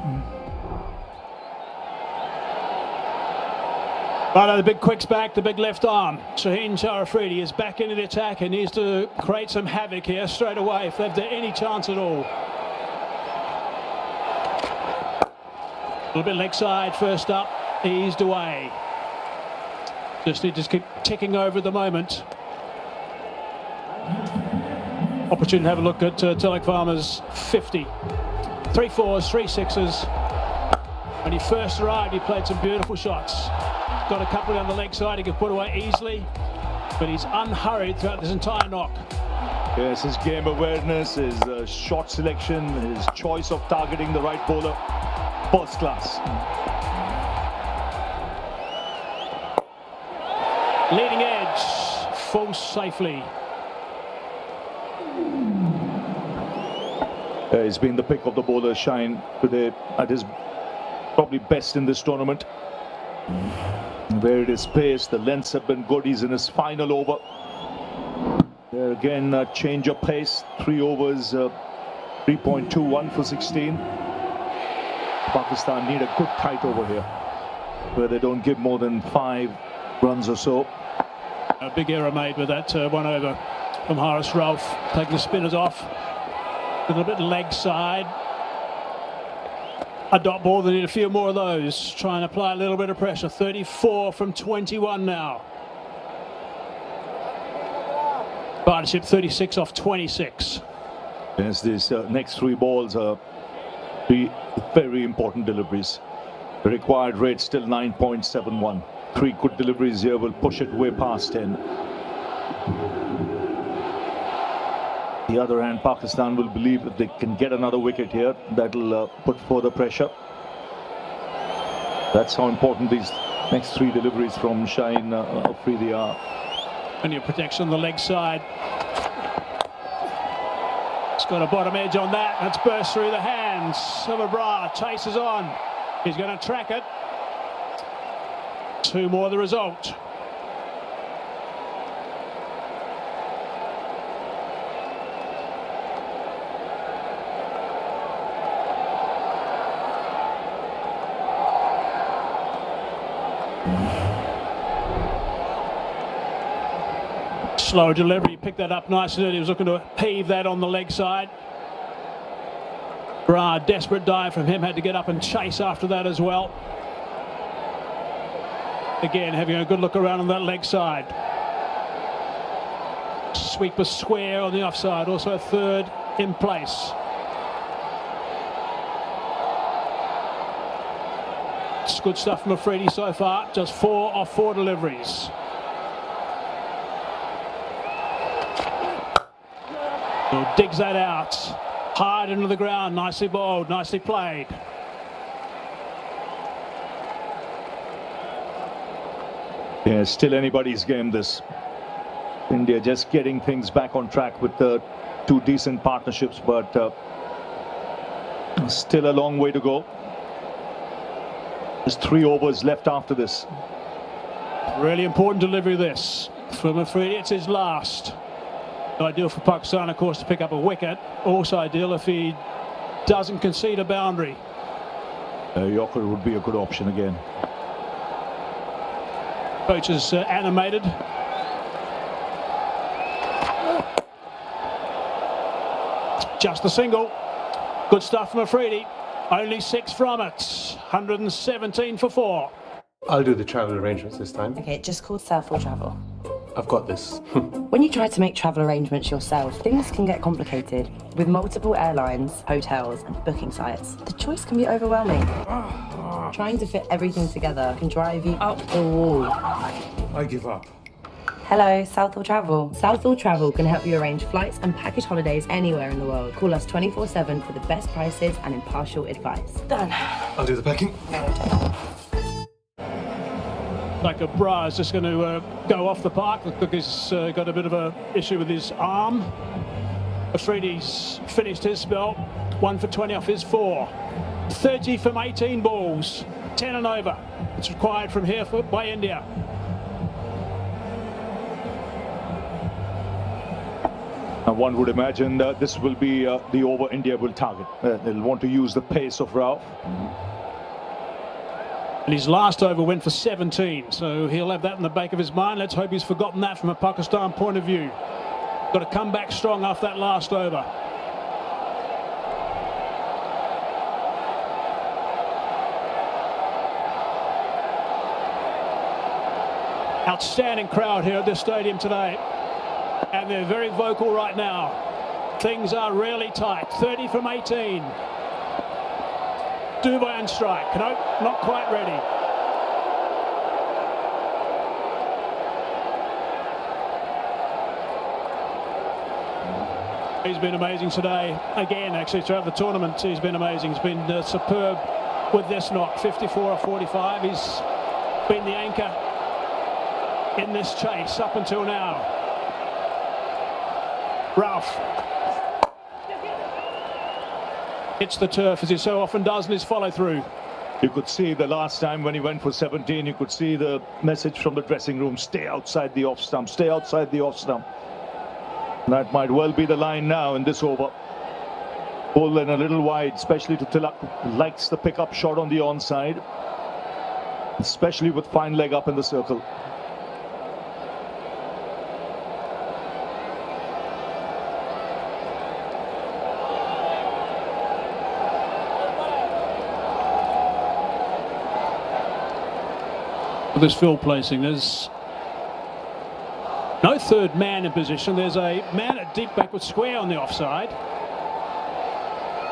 Right, the big quick's back, the big left arm. Shaheen Sharafridi is back into the attack and needs to create some havoc here straight away if they've got any chance at all. A little bit leg side first up, eased away. Just need to keep ticking over at the moment. Opportunity to have a look at Tilak Varma's 50. 3 4s, 3 6s. When he first arrived, he played some beautiful shots. Got a couple down the leg side he could put away easily, but he's unhurried throughout this entire knock. Yes, his game awareness, his shot selection, his choice of targeting the right bowler, first class. Leading edge, falls safely. He's been the pick of the bowler, Shine, today at his probably best in this tournament. Where it is paced, the lengths have been good. He's in his final over. There again, a change of pace. 3 overs, 3.21 for 16. Pakistan need a good tight over here, where they don't give more than 5 runs or so. A big error made with that 1 over from Haris Rauf, taking the spinners off. A little bit leg side. A dot ball, they need a few more of those. Try and apply a little bit of pressure. 34 from 21 now. Partnership 36 off 26. Yes, these next 3 balls are 3 very important deliveries. The required rate still 9.71. 3 good deliveries here will push it way past 10. The other hand, Pakistan will believe if they can get another wicket here, that'll put further pressure. That's how important these next 3 deliveries from Shaheen Afridi are. Plenty of protection on the leg side. It's got a bottom edge on that. That's burst through the hands. Silverbra chases on. He's going to track it. 2 more the result. Slow delivery, picked that up nicely. He was looking to heave that on the leg side. Bra, desperate dive from him, had to get up and chase after that as well. Again, having a good look around on that leg side. Sweeper square on the offside, also a 3rd in place. It's good stuff from Afridi so far, just 4 off 4 deliveries. He digs that out, hard into the ground, nicely bowled, nicely played. Yeah, still anybody's game this. India just getting things back on track with the 2 decent partnerships, but still a long way to go. There's 3 overs left after this. Really important delivery this. From Afridi, it's his last. Ideal for Pakistan, of course, to pick up a wicket. Also ideal if he doesn't concede a boundary. Yorker would be a good option again. Coach is animated. Just the single. Good stuff from Afridi. Only 6 from it. 117 for 4. I'll do the travel arrangements this time. Okay, just called Southall Travel. I've got this. When you try to make travel arrangements yourself, things can get complicated. With multiple airlines, hotels, and booking sites, the choice can be overwhelming. Trying to fit everything together can drive you up the wall. I give up. Hello, Southall Travel. Southall Travel can help you arrange flights and package holidays anywhere in the world. Call us 24/7 for the best prices and impartial advice. Done. I'll do the packing. Like a bra is just going to go off the park because he's got a bit of an issue with his arm. Afridi's finished his spell. 1 for 20 off his 4. 30 from 18 balls. 10 and over. It's required from here by India. One would imagine that this will be the over India will target. They'll want to use the pace of Rao. And his last over went for 17, so he'll have that in the back of his mind. Let's hope he's forgotten that from a Pakistan point of view. Got to come back strong after that last over. Outstanding crowd here at this stadium today. And they're very vocal right now. Things are really tight. 30 from 18. Dubai on strike. Nope, not quite ready. He's been amazing today. Again, actually, throughout the tournament, he's been amazing. He's been superb with this knock. 54 or 45. He's been the anchor in this chase up until now. Ralph hits the turf as he so often does in his follow-through. You could see the last time when he went for 17, you could see the message from the dressing room, stay outside the off stump, stay outside the off stump. That might well be the line now in this over. Pull in a little wide, especially to Tilak, likes the pickup shot on the onside, especially with fine leg up in the circle. This field placing, there's no third man in position. There's a man at deep backward square on the offside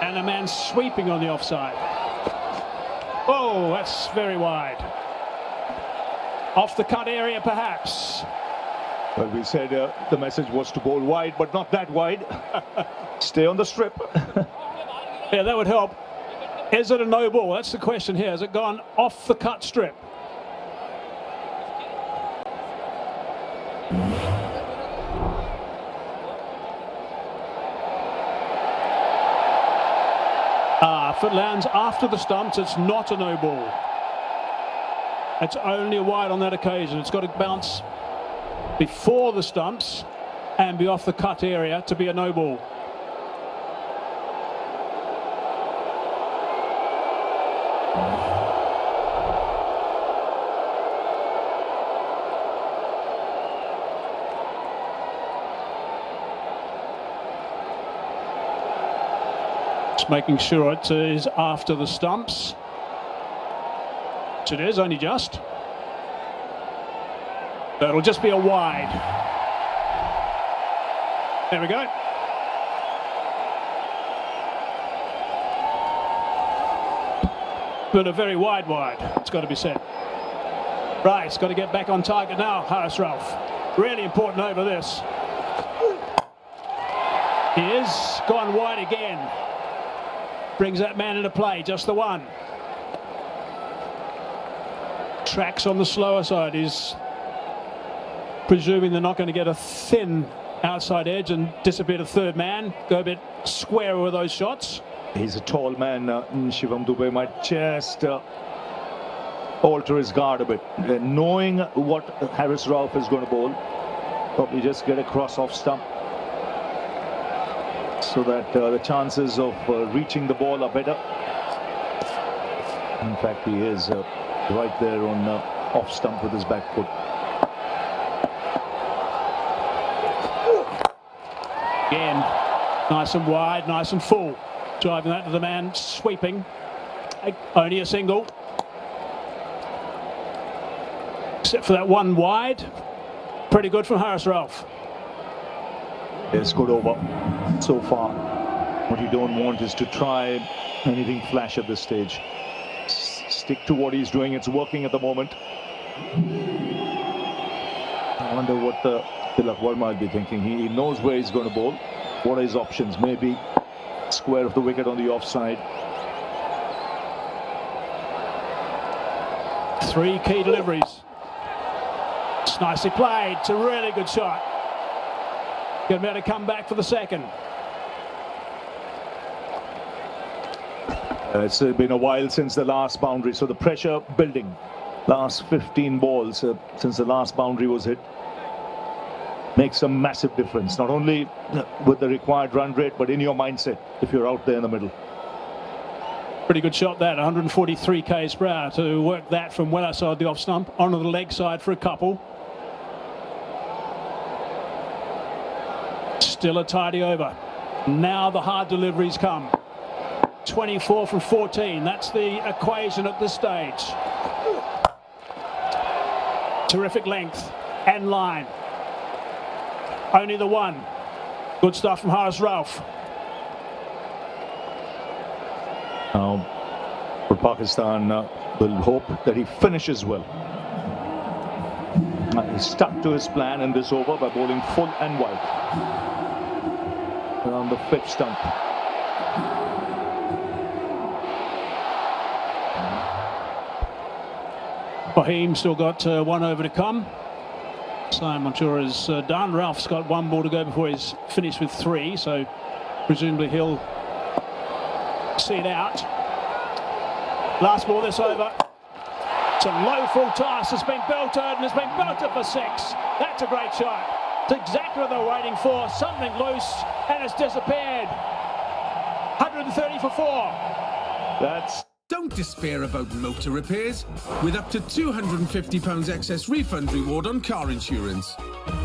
and a man sweeping on the offside. Oh, that's very wide. Off the cut area perhaps. Well, we said the message was to bowl wide, but not that wide. Stay on the strip. Yeah, that would help. Is it a no ball? That's the question here. Has it gone off the cut strip? If it lands after the stumps, it's not a no ball. It's only a wide on that occasion. It's got to bounce before the stumps and be off the cut area to be a no ball. Making sure it is after the stumps, which it is, only just. That'll just be a wide. There we go. But a very wide, it's got to be said. Right, it's got to get back on target now, Harris Ralph. Really important over this. He is gone wide again. Brings that man into play, just the one. Tracks on the slower side. He's presuming they're not going to get a thin outside edge and disappear to third man. Go a bit square with those shots. He's a tall man. Shivam Dubey might just alter his guard a bit. Knowing what Harris Ralph is going to bowl, probably just get across off stump, so that the chances of reaching the ball are better. In fact, he is right there on off stump with his back foot. Again, nice and wide, nice and full. Driving that to the man sweeping. Only a single. Except for that one wide. Pretty good from Harris Ralph. It's good over so far. What you don't want is to try anything flash at this stage. Stick to what he's doing. It's working at the moment. I wonder what Tilak Verma might be thinking. He knows where he's going to bowl. What are his options? Maybe square of the wicket on the offside. 3 key deliveries. It's nicely played. It's a really good shot. Going to be able to come back for the second. It's been a while since the last boundary, so the pressure building. Last 15 balls since the last boundary was hit. Makes a massive difference, not only with the required run rate, but in your mindset if you're out there in the middle. Pretty good shot that, 143 k's per hour to work that from well outside the off stump onto the leg side for a couple. Still a tidy over. Now the hard deliveries come. 24 from 14, that's the equation at this stage. Terrific length and line. Only the one. Good stuff from Harris Ralph. Now, for Pakistan, will hope that he finishes well. He stuck to his plan in this over by bowling full and wide around the 5th stump. Fahim still got 1 over to come. Same, I'm sure, is done. Ralph's got 1 ball to go before he's finished with 3, so presumably he'll see it out. Last ball this over. It's a low full toss. It's been belted and it's been belted for 6. That's a great shot. It's exactly what they're waiting for. Something loose and it's disappeared. 130 for 4. That's... Don't despair about motor repairs. With up to £250 excess refund reward on car insurance.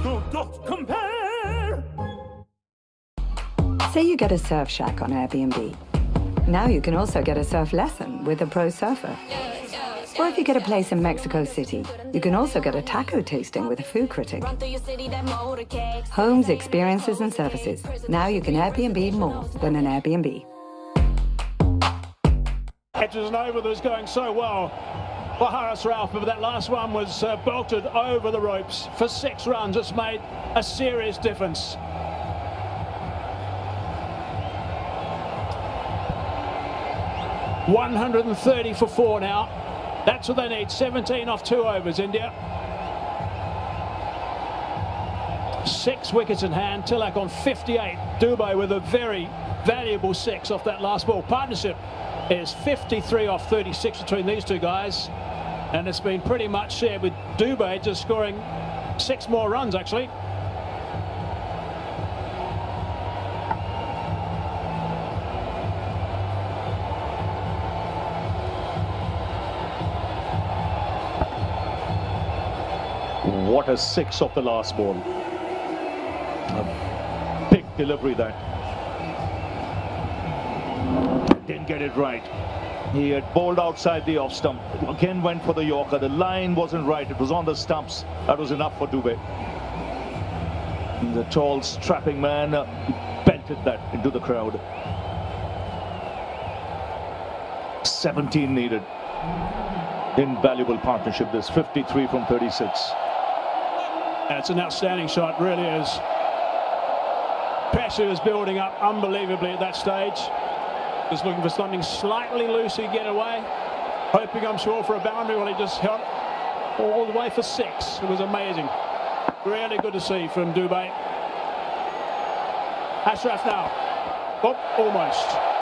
Do not compare! Say you get a surf shack on Airbnb. Now you can also get a surf lesson with a pro surfer. Or if you get a place in Mexico City, you can also get a taco tasting with a food critic. Homes, experiences and services. Now you can Airbnb more than an Airbnb. Edges and over that's going so well for Harris Ralph, but that last one was bolted over the ropes for 6 runs. It's made a serious difference. $130 for 4 now. That's what they need. 17 off 2 overs, India. 6 wickets in hand. Tilak on 58. Dubey with a very valuable 6 off that last ball. Partnership is 53 off 36 between these 2 guys, and it's been pretty much shared with Dubey just scoring 6 more runs actually. What a 6 off the last ball. A big delivery that. Didn't get it right. He had bowled outside the off stump. Again went for the Yorker. The line wasn't right. It was on the stumps. That was enough for Dubey. The tall, strapping man belted that into the crowd. 17 needed. Invaluable partnership, this 53 from 36. It's an outstanding shot, really is. Pressure is building up unbelievably at that stage. Just looking for something slightly loose to get away. Hoping, I'm sure, for a boundary. Well, he just held all the way for 6. It was amazing. Really good to see from Dubey. Ashraf now. Oh, almost.